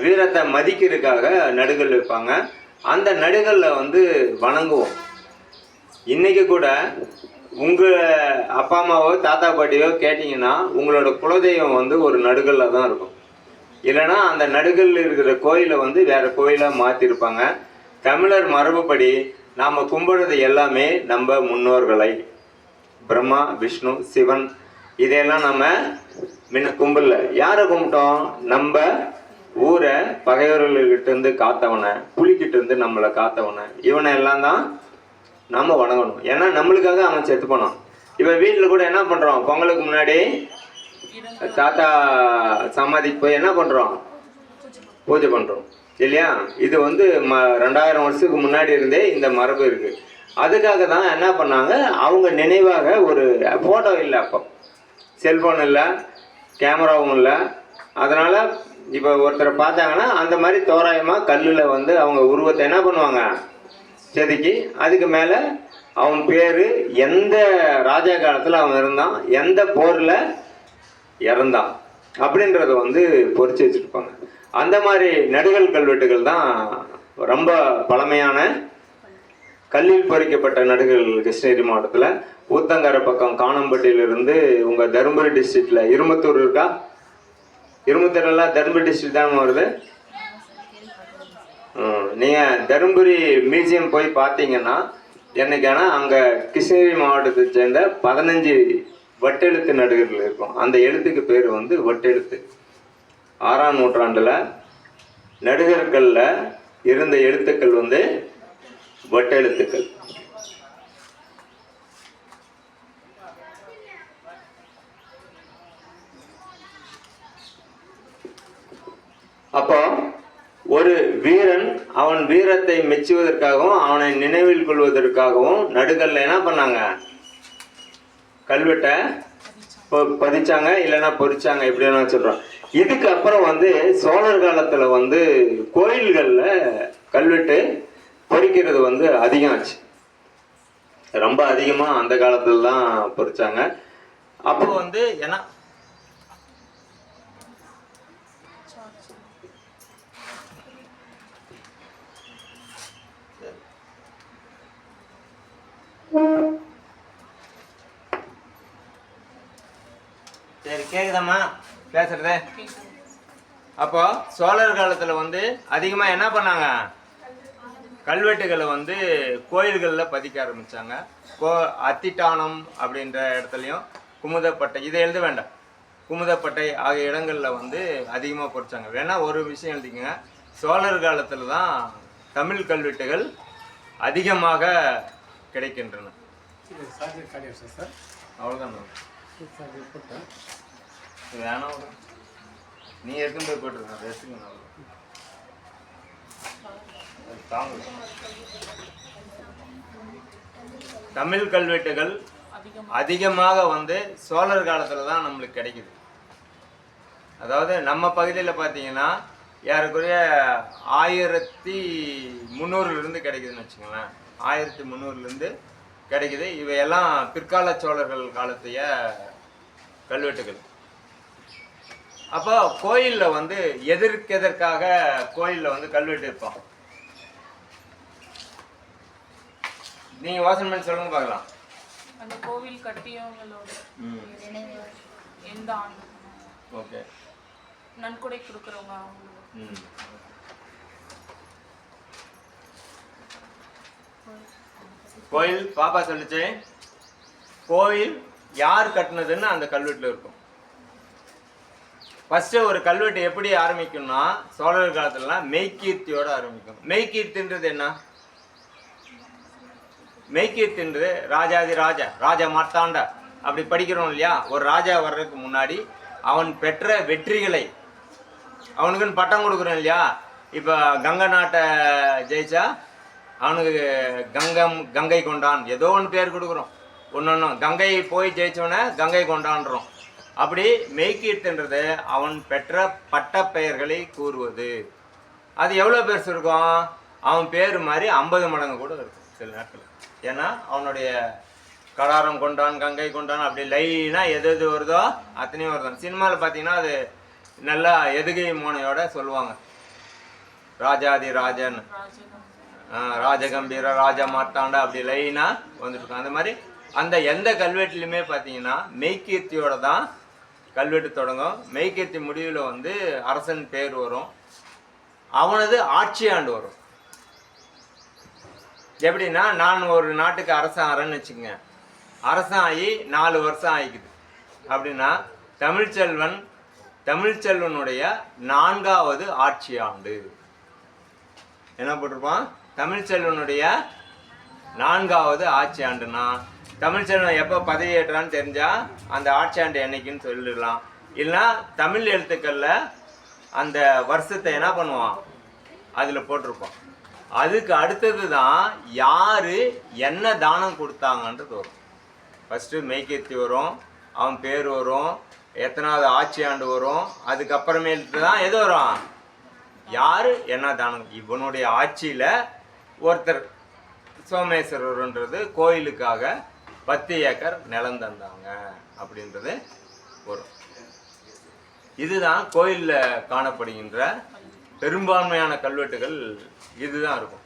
வீரத்தை மதிக்கிறதுக்காக நடுகள் வைப்பாங்க. அந்த நடுகள்ல வந்து வணங்குவோம். இன்னைக்கு கூட உங்க அப்பா அம்மாவோ தாத்தா பாட்டியோ கேட்டீங்கன்னா உங்களோட குலதெய்வம் வந்து ஒரு நடுகள்ல தான் இருக்கும். இல்லைன்னா அந்த நடுகல்ல இருக்கிற கோயிலை வந்து வேற கோயிலா மாத்திருப்பாங்க. தமிழர் மரபுப்படி நாம கும்பிடுறது எல்லாமே நம்ம முன்னோர்களை, பிரம்மா விஷ்ணு சிவன், இதையெல்லாம் நம்ம முன்ன கும்பிடல. யாரை கும்பிட்டோம்? நம்ம ஊரை பகைவர்கள்கிட்ட இருந்து காத்தவனை, புலிகிட்ட இருந்து நம்மளை காத்தவனை, இவனை எல்லாம் தான் நாம வணங்கணும். ஏன்னா நம்மளுக்காக அவன் செத்து போனான். இப்ப வீட்டுல கூட என்ன பண்றோம்? பொங்கலுக்கு முன்னாடி தாத்தா சமாதிக்கு போய் என்ன பண்றோம்? பூஜை பண்றோம் இல்லையா? இது வந்து 2000 வருஷத்துக்கு முன்னாடி இருந்தே இந்த மரபு இருக்கு. அதுக்காக தான் என்ன பண்ணாங்க, அவங்க நினைவாக ஒரு போட்டோ இல்லை, அப்போ செல்போன் இல்லை, கேமராவும் இல்லை. அதனால இப்போ ஒருத்தரை பார்த்தாங்கன்னா அந்த மாதிரி தோராயமாக கல்லில் வந்து அவங்க உருவத்தை என்ன பண்ணுவாங்க, செதுக்கி அதுக்கு மேலே அவன் பேர், எந்த ராஜா காலத்தில் அவன் இருந்தான், எந்த போரில் இறந்தான் அப்படின்றத வந்து பொறிச்சு வச்சுருப்பாங்க. அந்த மாதிரி நடுகள் கல்வெட்டுகள் தான் ரொம்ப பழமையான கல்லில் பொறிக்கப்பட்ட நடுகள் கிருஷ்ணகிரி மாவட்டத்தில். ஊத்தங்கரை பக்கம் காணம்பட்டியிலிருந்து உங்கள் தருமபுரி டிஸ்ட்ரிக்டில் இரும்பத்தூர் இருக்கா? இரும்பத்தூர்லாம் தருமபுரி டிஸ்ட்ரிக்ட் தான் வருது. நீங்கள் தருமபுரி மியூசியம் போய் பார்த்தீங்கன்னா என்னைக்கானா அங்கே கிருஷ்ணகிரி மாவட்டத்தை சேர்ந்த 15 வட்டெழுத்து நடுகர்கள் இருக்கும். அந்த எழுத்துக்கு பேர் வந்து வட்டெழுத்து. 6ஆம் நூற்றாண்டில் நடுகர்களில் இருந்த எழுத்துக்கள் வந்து வட்டெழுத்துக்கள். அப்போ ஒரு வீரன் அவன் வீரத்தை மெச்சுவதற்காகவும் அவனை நினைவில் கொள்வதற்காகவும் நடுகல்ல என்ன பண்ணாங்க, கல்வெட்டை பதிச்சாங்க, இல்லைன்னா பொறிச்சாங்க, எப்படின்னா சொல்றோம். இதுக்கு அப்புறம் வந்து சோழர் காலத்துல வந்து கோயில்கள்ல கல்வெட்டு பொறிக்கிறது வந்து அதிகம் ஆச்சு. ரொம்ப அதிகமா அந்த காலத்துல தான் பொறிச்சாங்க. அப்போ வந்து ஏன்னா சரி கேக்குதாம்மா பேசுறது? அப்போ சோழர் காலத்துல வந்து அதிகமா என்ன பண்ணாங்க, கல்வெட்டுகளை வந்து கோயில்களில் பதிக்க ஆரம்பிச்சாங்க. அத்திட்டானம் அப்படின்ற இடத்துலையும் குமுதப்பட்டை, இதை எழுத வேண்டாம், குமுதப்பட்டை ஆகிய இடங்களில் வந்து அதிகமாக பொறிச்சாங்க. வேணா ஒரு விஷயம் எழுதிக்கங்க, சோழர் காலத்தில் தான் தமிழ் கல்வெட்டுகள் அதிகமாக கிடைக்கின்றன. அவ்வளோதான். வேணாம், நீ எடுத்துன்னு போய் போட்டுருக்க எடுத்துக்கணும். தாங்க தமிழ் கல்வெட்டுகள் அதிகமாக வந்து சோழர் காலத்தில் தான் நம்மளுக்கு கிடைக்குது. அதாவது நம்ம பகுதியில் பார்த்தீங்கன்னா ஏறக்குறைய 1300 கிடைக்குதுன்னு வச்சுக்கோங்களேன். 1300 கிடைக்குது. இவையெல்லாம் பிற்கால சோழர்கள் காலத்தைய கல்வெட்டுகள். அப்போ கோயிலில் வந்து எதற்காக கோயிலில் வந்து கல்வெட்டு இருப்பான்? நீங்கள் வாசனை பண்ணி சொல்லுங்க பார்க்கலாம். அந்த கோவில் கட்டியவங்களோட எந்த ஆண்டு ஓகே நன்கொடை கொடுக்குறவங்க அவங்களோட கோயில் பாப்பா சொல்லிச்சு, கோயில் யார் கட்டினதுன்னு அந்த கல்வெட்டில் இருக்கும். ஃபர்ஸ்ட் ஒரு கல்வெட்டு எப்படி ஆரம்பிக்கும்னா சோழர் காலத்துலலாம் மெய்கீர்த்தியோட ஆரம்பிக்கும். மெய்கீர்த்தின்றது என்ன? மெய்கீர்த்தின்றது ராஜாதி ராஜா, ராஜா மார்த்தாண்டா அப்படி படிக்கிறோம் இல்லையா? ஒரு ராஜா வர்றதுக்கு முன்னாடி அவன் பெற்ற வெற்றிகளை அவனுக்குன்னு பட்டம் கொடுக்குறோம் இல்லையா? இப்போ கங்கை நாட்டை ஜெயிச்சா அவனுக்கு கங்கை கொண்டான் ஏதோ ஒன்று பேர் கொடுக்குறோம். ஒன்று கங்கை போய் ஜெயிச்சவன கங்கை கொண்டான்றோம். அப்படி மெய்கீர்த்தின்றது அவன் பெற்ற பட்ட பெயர்களை கூறுவது. அது எவ்வளோ பேர் இருக்கும்? அவன் பேர் மாதிரி 50 மடங்கு கூட இருக்கும் சில நேரத்தில். ஏன்னா அவனுடைய கடாரம் கொண்டான், கங்கை கொண்டான், அப்படி லைனாக எது எது வருதோ அத்தனையும் வருதான். சினிமாவில் பார்த்தீங்கன்னா அது நல்லா எதுகை மோனையோட சொல்லுவாங்க, ராஜாதி ராஜன், ராஜகம்பீர, ராஜா மார்த்தாண்டா, அப்படி லைனாக வந்துட்டுருக்கோம். அந்த மாதிரி அந்த எந்த கல்வெட்டுலையுமே பார்த்தீங்கன்னா மெய்கீர்த்தியோட தான் கல்வெட்டு தொடங்கும். மெய்கீர்த்தி முடிவில் வந்து அரசன் பேர் வரும், அவனது ஆட்சி ஆண்டு வரும். எப்படின்னா நான் ஒரு நாட்டுக்கு அரசன் ஆறேன்னு வச்சுக்கோங்க. அரசன் ஆகி 4 வருஷம் ஆகிக்குது அப்படின்னா தமிழ்ச்செல்வனுடைய 4வது ஆட்சி ஆண்டு என்ன போட்டிருப்பான்? தமிழ்ச்செல்வனுடைய 4வது ஆட்சி ஆண்டுனா தமிழ்ச்செல்வன் எப்போ பதவி ஏற்றான்னு தெரிஞ்சா அந்த ஆட்சி ஆண்டு என்னைக்குன்னு சொல்லிடலாம். இல்லைன்னா தமிழ் எழுத்துக்கள்ல அந்த வருஷத்தை என்ன பண்ணுவான் அதில் போட்டிருப்பான். அதுக்கு அடுத்தது தான் யாரு என்ன தானம் கொடுத்தாங்கன்றது வரும். ஃபர்ஸ்ட் மெய்கீர்த்தி வரும், அவன் பேர் வரும், எத்தனாவது ஆட்சி ஆண்டு வரும், அதுக்கப்புறமேட்டு தான் எது வரும்? யாரு என்ன தானம். இவனுடைய ஆட்சியில ஒருத்தர் சோமேஸ்வரர்ன்றது கோயிலுக்காக 10 ஏக்கர் நிலம் தந்தாங்க அப்படின்றது வரும். இதுதான் கோயிலில் காணப்படுகின்ற பெரும்பான்மையான கல்வெட்டுகள் இதுதான் இருக்கும்.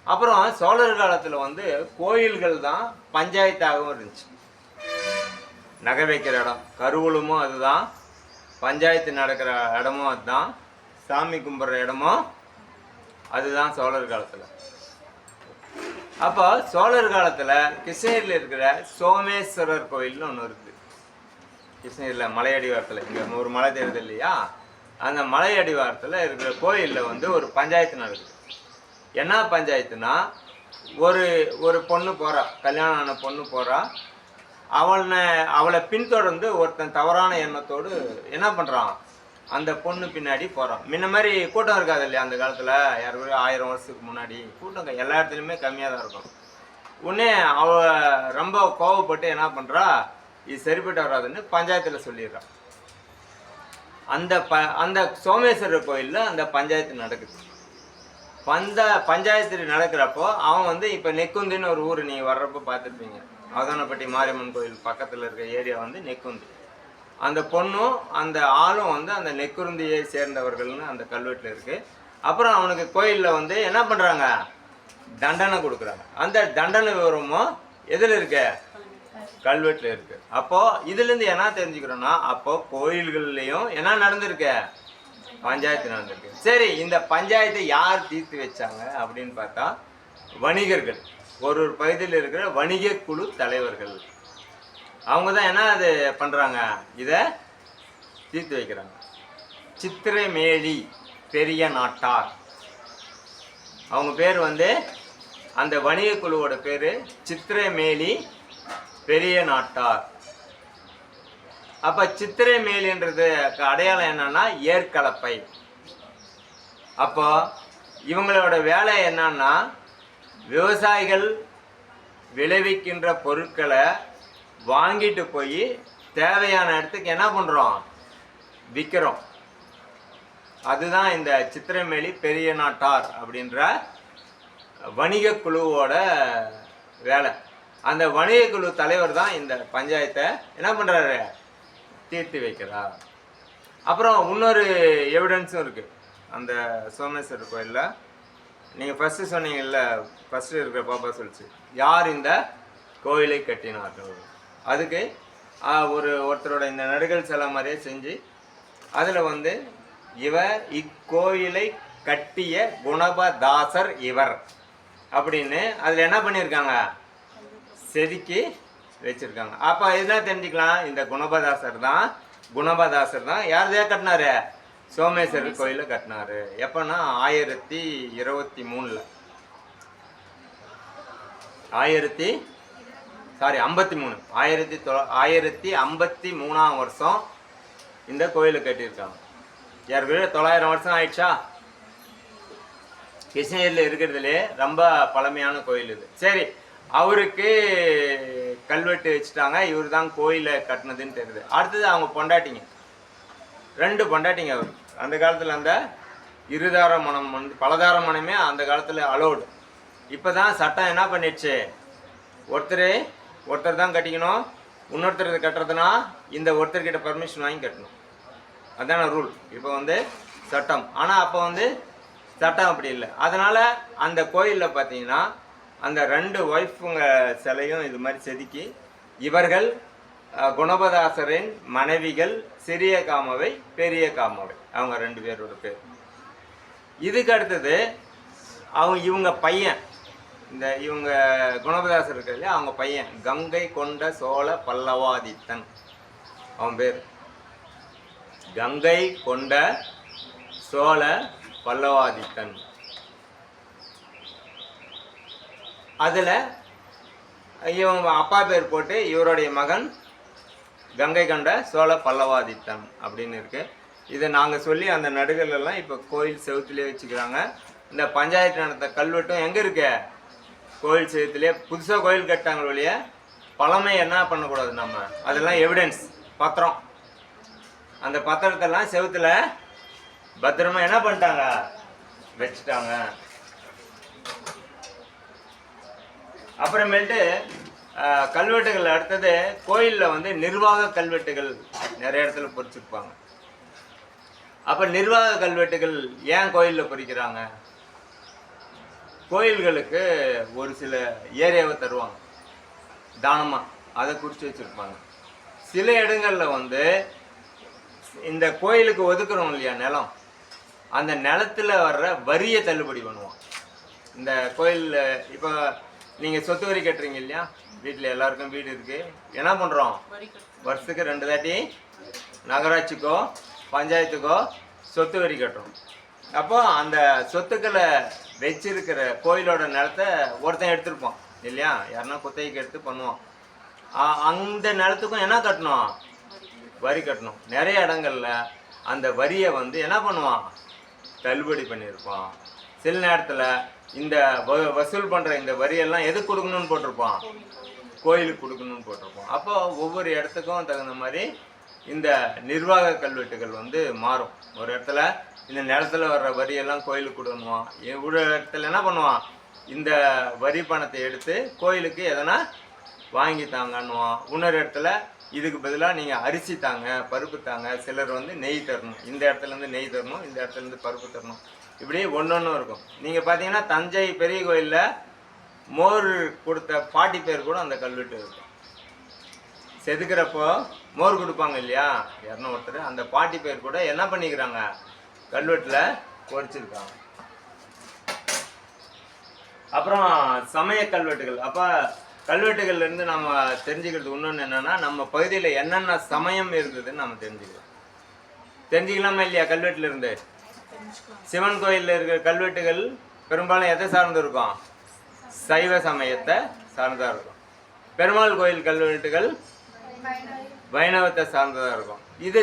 அப்புறம் சோழர் காலத்தில் வந்து கோயில்கள் தான் பஞ்சாயத்தாகவும் இருந்துச்சு. நகை வைக்கிற இடம் கருவூலமும் அதுதான், பஞ்சாயத்து நடக்கிற இடமும் அதுதான், சாமி கும்பிட்ற இடமும் அதுதான் சோழர் காலத்தில். அப்போ சோழர் காலத்தில் கிருஷ்ணகிரியில் இருக்கிற சோமேஸ்வரர் கோயில்னு ஒன்று இருக்குது. கிருஷ்ணகிரியில் மலையடிவாரத்தில், இங்கே ஒரு மலை தெரியுது இல்லையா? அந்த மலையடிவாரத்தில் இருக்கிற கோயிலில் வந்து ஒரு பஞ்சாயத்து நடக்குது. என்ன பஞ்சாயத்துனா, ஒரு பொண்ணு போகிறா, கல்யாணம் ஆன பொண்ணு போகிறா, அவளை பின்தொடர்ந்து ஒருத்தன் தவறான எண்ணத்தோடு என்ன பண்ணுறான், அந்த பொண்ணு பின்னாடி போகிறான். முன்ன மாதிரி கூட்டம் இருக்காது இல்லையா அந்த காலத்தில்? யாருக்கு 1000 வருஷத்துக்கு முன்னாடி கூட்டம் எல்லா இடத்துலையுமே கம்மியாக தான் இருக்கும். உடனே அவள் ரொம்ப கோவப்பட்டு என்ன பண்ணுறா, இது சரிப்பட்டு வராதுன்னு பஞ்சாயத்தில் சொல்லிடுறான். அந்த சோமேஸ்வரர் கோயிலில் அந்த பஞ்சாயத்து நடக்குது. பஞ்சாயத்து நடக்கிறப்போ அவன் வந்து இப்போ நெக்குந்தின்னு ஒரு ஊர் நீங்கள் வர்றப்போ பார்த்துருப்பீங்க. அவதானப்பட்டி மாரியம்மன் கோயில் பக்கத்தில் இருக்க ஏரியா வந்து நெக்குந்தி. அந்த பொண்ணும் அந்த ஆளும் வந்து அந்த நெக்குருந்தியை சேர்ந்தவர்கள்னு அந்த கல்வெட்டில் இருக்குது. அப்புறம் அவனுக்கு கோயிலில் வந்து என்ன பண்ணுறாங்க, தண்டனை கொடுக்குறாங்க. அந்த தண்டனை விவரமும் எதில் இருக்கு? கல்வெட்டில் இருக்கு. அப்போ இதுலேருந்து என்ன தெரிஞ்சுக்கிறோன்னா, அப்போ கோயில்கள்லையும் என்ன நடந்திருக்கு? பஞ்சாயத்து நடந்திருக்கு. சரி, இந்த பஞ்சாயத்தை யார் தீர்த்து வச்சாங்க அப்படின்னு பார்த்தா வணிகர்கள், ஒரு பகுதியில் இருக்கிற வணிக குழு தலைவர்கள், அவங்க தான் என்ன அது பண்ணுறாங்க, இதை தீர்த்து வைக்கிறாங்க. சித்திரமேலி பெரிய நாட்டார், அவங்க பேர் வந்து அந்த வணிக குழுவோட பேர் சித்திரமேலி பெரிய நாட்டார். அப்போ சித்திரமேலின்றது அடையாளம் என்னன்னா ஏற்கலப்பை. அப்போ இவங்களோட வேலை என்னன்னா, விவசாயிகள் விளைவிக்கின்ற பொருட்களை வாங்கிட்டு போய் தேவையான இடத்துக்கு என்ன பண்ணுறோம், விற்கிறோம். அதுதான் இந்த சித்திரமேலி பெரிய நாட்டார் அப்படின்ற வணிக குழுவோட வேலை. அந்த வணிக குழு தலைவர் தான் இந்த பஞ்சாயத்தை என்ன பண்ணுறாரு, தீர்த்து வைக்கிறார். அப்புறம் இன்னொரு எவிடன்ஸும் இருக்குது அந்த சோமேஸ்வரர் கோயிலில். நீங்கள் ஃபஸ்ட்டு சொன்னீங்கல்ல, ஃபஸ்ட்டு இருக்கிற பாப்பா சொல்லிச்சு யார் இந்த கோயிலை கட்டினார்கள். அதுக்கு ஒருத்தரோட இந்த நடுகள் சிலை மாதிரியே செஞ்சு அதில் வந்து இக்கோயிலை கட்டிய குணபதாசர் இவர் அப்படின்னு அதில் என்ன பண்ணியிருக்காங்க, செதுக்கி வச்சிருக்காங்க. அப்போ என்ன தெரிஞ்சுக்கலாம், இந்த குணபதாசர் தான் யாரதே கட்டினாரு, சோமேஸ்வரர் கோயிலை கட்டினாரு. எப்போன்னா 1023 1953 வருஷம் இந்த கோயிலை கட்டியிருக்காங்க. ஏற்கனவே 900 வருஷம் ஆயிடுச்சா. கிருஷ்ணகிரியில் இருக்கிறதுலே ரொம்ப பழமையான கோயில் இது. சரி, அவருக்கு கல்வெட்டு வச்சுட்டாங்க, இவர் தான் கோயிலை கட்டினதுன்னு தெரியுது. அடுத்தது அவங்க பொண்டாட்டிங்க, 2 பொண்டாட்டிங்க. அவர் அந்த காலத்தில் அந்த இருதார மனம் வந்து பலதார மனமே அந்த காலத்தில் அலோடு. இப்போ தான் சட்டம் என்ன பண்ணிடுச்சு, ஒருத்தர் தான் கட்டிக்கணும். இன்னொருத்தர் கட்டுறதுனா இந்த ஒருத்தர்கிட்ட பர்மிஷன் வாங்கி கட்டணும். அதான ரூல் இப்போ வந்து சட்டம். ஆனால் அப்போ வந்து சட்டம் அப்படி இல்லை. அதனால் அந்த கோயிலில் பார்த்தீங்கன்னா அந்த 2 ஒய்ஃபுங்க சிலையும் இது மாதிரி செதுக்கி, இவர்கள் குணபதாசரின் மனைவிகள் சிறிய காமவை பெரிய காமவை, அவங்க 2 பேரோட பேர். இதுக்கு அடுத்தது இவங்க பையன், இவங்க குணபதாசர் இருக்க இல்லையா, அவங்க பையன் கங்கை கொண்ட சோழ பல்லவாதித்தன், அவன் பேர் கங்கை கொண்ட சோழ பல்லவாதித்தன். அதில் இவங்க அப்பா பேர் போட்டு இவருடைய மகன் கங்கை கொண்ட சோழ பல்லவாதித்தன் அப்படின்னு இருக்கு. இதை நாங்கள் சொல்லி அந்த நடுகள் எல்லாம் இப்போ கோயில் செவுத்துலேயே வச்சுக்கிறாங்க. இந்த பஞ்சாயத்து நடத்த கல்வெட்டும் எங்கே இருக்கு, கோயில் செவுத்துலேயே. புதுசாக கோயில் கட்டாங்க வழிய பழமை என்ன பண்ணக்கூடாது நம்ம, அதெல்லாம் எவிடன்ஸ் பத்திரம். அந்த பத்திரத்தெல்லாம் செவுத்துல பத்திரமா என்ன பண்ணிட்டாங்க, வச்சுட்டாங்க. அப்புறமேட்டு கல்வெட்டுகள் அடுத்தது கோயிலில் வந்து நிர்வாக கல்வெட்டுகள் நிறைய இடத்துல பொறிச்சிருப்பாங்க. அப்போ நிர்வாக கல்வெட்டுகள் ஏன் கோயிலில் பொறிக்கிறாங்க, கோயில்களுக்கு ஒரு சில ஏரியாவை தருவாங்க தானமாக, அதை குறித்து வச்சுருப்பாங்க. சில இடங்களில் வந்து இந்த கோயிலுக்கு ஒதுக்குறோம் இல்லையா நிலம், அந்த நிலத்தில் வர்ற வரியை தள்ளுபடி பண்ணுவோம். இந்த கோயிலில் இப்போ நீங்கள் சொத்து வரி கட்டுறீங்க இல்லையா, வீட்டில் எல்லாருக்கும் வீடு இருக்குது, என்ன பண்ணுறோம், வருஷத்துக்கு 2 தாட்டி நகராட்சிக்கோ பஞ்சாயத்துக்கோ சொத்து வரி கட்டுறோம். அப்போ அந்த சொத்துக்களை வச்சிருக்கிற கோயிலோட நிலத்தை ஒருத்தன் எடுத்துருப்போம் இல்லையா, யாருன்னா குத்தகைக்கு எடுத்து பண்ணுவோம். அந்த நிலத்துக்கும் என்ன கட்டணும், வரி கட்டணும். நிறைய இடங்கள்ல அந்த வரியை வந்து என்ன பண்ணுவான், தள்ளுபடி பண்ணியிருப்பான். சில நேரத்தில் இந்த வசூல் பண்ணுற இந்த வரியெல்லாம் எது கொடுக்கணும்னு போட்டிருப்பான், கோயிலுக்கு கொடுக்கணும்னு போட்டிருப்போம். அப்போ ஒவ்வொரு இடத்துக்கும் தகுந்த மாதிரி இந்த நிர்வாக கல்வெட்டுகள் வந்து மாறும். ஒரு இடத்துல இந்த நிலத்துல வர்ற வரியெல்லாம் கோயிலுக்கு கொடுக்கணுமா, ஒரு இடத்துல என்ன பண்ணுவான், இந்த வரி பணத்தை எடுத்து கோயிலுக்கு எதனா வாங்கி தாங்கன்னுவான். இன்னொரு இடத்துல இதுக்கு பதிலாக நீங்கள் அரிசி தாங்க, பருப்பு தாங்க, சிலர் வந்து நெய் தரணும், இந்த இடத்துலேருந்து நெய் தரணும், இந்த இடத்துலேருந்து பருப்பு தரணும், இப்படி ஒன்று இருக்கும். நீங்கள் பார்த்தீங்கன்னா தஞ்சை பெரிய கோயிலில் மோர் கொடுத்த பாட்டி பேர் கூட அந்த கல்வெட்டு இருக்கும். செதுக்கிறப்போ மோர் கொடுப்பாங்க இல்லையா, யாருன்னா ஒருத்தர், அந்த பாட்டி பேர் கூட என்ன பண்ணிக்கிறாங்க, கல்வெட்டில் பொறிச்சிருக்காங்க. அப்புறம் சமய கல்வெட்டுகள். அப்போ கல்வெட்டுகள்லேருந்து நம்ம தெரிஞ்சுக்கிறது இன்னொன்று என்னென்னா, நம்ம பகுதியில் என்னென்ன சமயம் இருந்ததுன்னு நம்ம தெரிஞ்சுக்கலாமா இல்லையா. கல்வெட்டுலேருந்து சிவன் கோயிலில் இருக்கிற கல்வெட்டுகள் பெரும்பாலும் எதை சார்ந்து இருக்கும், சைவ சமயத்தை சார்ந்ததாக இருக்கும். பெருமாள் கோயில் கல்வெட்டுகள் வைணவத்தை சார்ந்ததாக இருக்கும். இது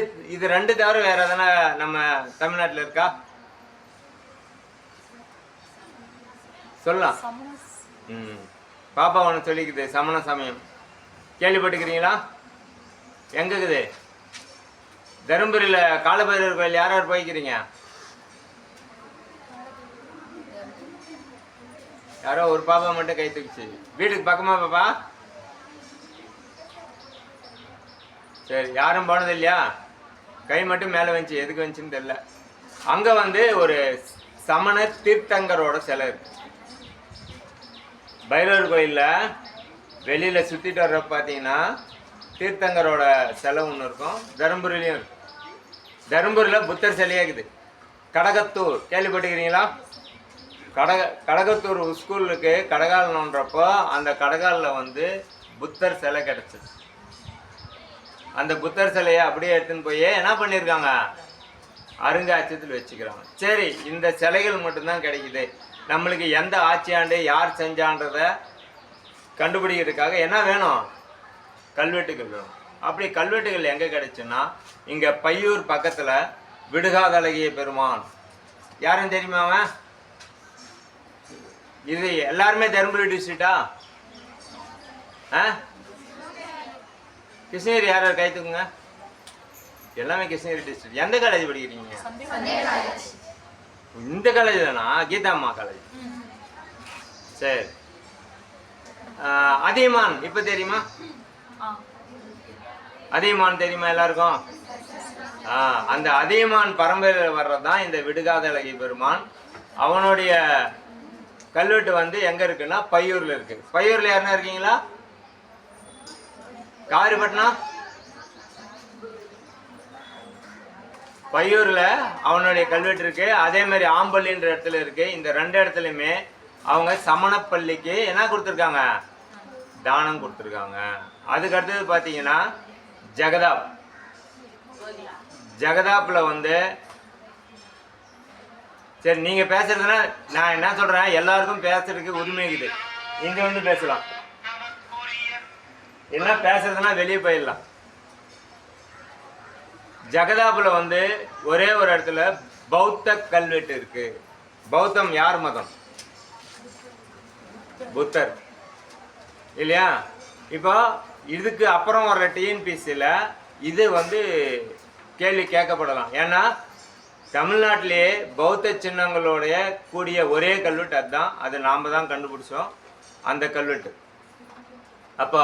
2 தவிர வேற எதனா நம்ம தமிழ்நாட்டில் இருக்கா, சொல்லலாம். பாப்பா ஒன்று சொல்லிக்குது சமண சமயம், கேள்விப்பட்டுக்கிறீங்களா? எங்கே இருக்குது? தருமபுரியில் காலபைரவர் கோயில் யார் யார் போய்க்கிறீங்க? யாரோ ஒரு பாப்பா மட்டும் கை தூக்கிச்சு. வீட்டுக்கு பக்கமா பாப்பா? சரி, யாரும் போனது இல்லையா? கை மட்டும் மேலே வந்துச்சு, எதுக்கு வந்துச்சுன்னு தெரியல. அங்கே வந்து ஒரு சமண தீர்த்தங்கரோட சிலை இருக்கு. பைரவர் கோயிலில் வெளியில் சுற்றிட்டு வர்றப்ப பார்த்தீங்கன்னா தீர்த்தங்கரோட சிலை ஒன்று இருக்கும். தருமபுரிலையும் இருக்கு. தருமபுரியில் புத்தர் சிலையே இருக்குது. கடகத்தூர் கேள்விப்பட்டுக்கிறீங்களா? கடகத்தூர் ஸ்கூலுக்கு கடகால் நோன்றப்போ அந்த கடகாலில் வந்து புத்தர் சிலை கிடச்சிது. அந்த புத்தர் சிலையை அப்படியே எடுத்துன்னு போய் என்ன பண்ணியிருக்காங்க? அருங்காட்சியத்தில் வச்சுக்கிறாங்க. சரி, இந்த சிலைகள் மட்டும்தான் கிடைக்குது. நம்மளுக்கு எந்த ஆட்சியாண்டு யார் செஞ்சான்றத கண்டுபிடிக்கிறதுக்காக என்ன வேணும்? கல்வெட்டுகள் வேணும். அப்படி கல்வெட்டுகள் எங்கே கிடைச்சுன்னா இங்கே பையூர் பக்கத்தில் விடுகாதழகிய பெருமான். யாரும் தெரியுமா அவன்? இது எல்லாருமே தருமபுரி டிஸ்ட்ரிக்டா? கிருஷ்ணகிரி யார் யார் கை தூக்குங்க? எல்லாமே கிருஷ்ணகிரி டிஸ்ட்ரிக்ட். எந்த காலேஜ் படிக்கிறீங்க? இந்த காலேஜ் தானா? கீதாம்மா காலேஜ். சரி, அதியமான் இப்போ தெரியுமா? அதியமான் தெரியுமா எல்லாருக்கும்? அந்த அதியமான் பரம்பரையில் வர்றதுதான் இந்த விடுகாதழகி பெருமான். அவனுடைய கல்வெட்டு வந்து எங்க இருக்குன்னா பையூர்ல இருக்கு. பையூர்ல யாருன்னா இருக்கீங்களா? காரிப்பட்டினம். பையூர்ல அவனுடைய கல்வெட்டு இருக்கு. அதே மாதிரி ஆம்பள்ளின்ற இடத்துல இருக்கு. இந்த ரெண்டு இடத்துலையுமே அவங்க சமணப்பள்ளிக்கு என்ன கொடுத்துருக்காங்க? தானம் கொடுத்துருக்காங்க. அதுக்கு அடுத்தது பார்த்தீங்கன்னா ஜெகதாப். ஜெகதாப்பில் வந்து சரி, நீங்கள் பேசுறதுன்னா நான் என்ன சொல்கிறேன், எல்லாருக்கும் பேசுறதுக்கு உரிமை இருக்குது. இங்கே வந்து பேசலாம், என்ன பேசுறதுன்னா வெளியே போயிடலாம். ஜெகதாப்பில் வந்து ஒரே ஒரு இடத்துல பௌத்த கல்வெட்டு இருக்கு. பௌத்தம் யார் மதம்? புத்தர் இல்லையா? இப்போ இதுக்கு அப்புறம் வர்ற டிஎன்பிசியில் இது வந்து கேள்வி கேட்கப்படலாம். ஏன்னா தமிழ்நாட்டிலேயே பௌத்த சின்னங்களோடைய கூடிய ஒரே கல்வெட்டு அதுதான். அது நாம் தான் கண்டுபிடிச்சோம் அந்த கல்வெட்டு. அப்போ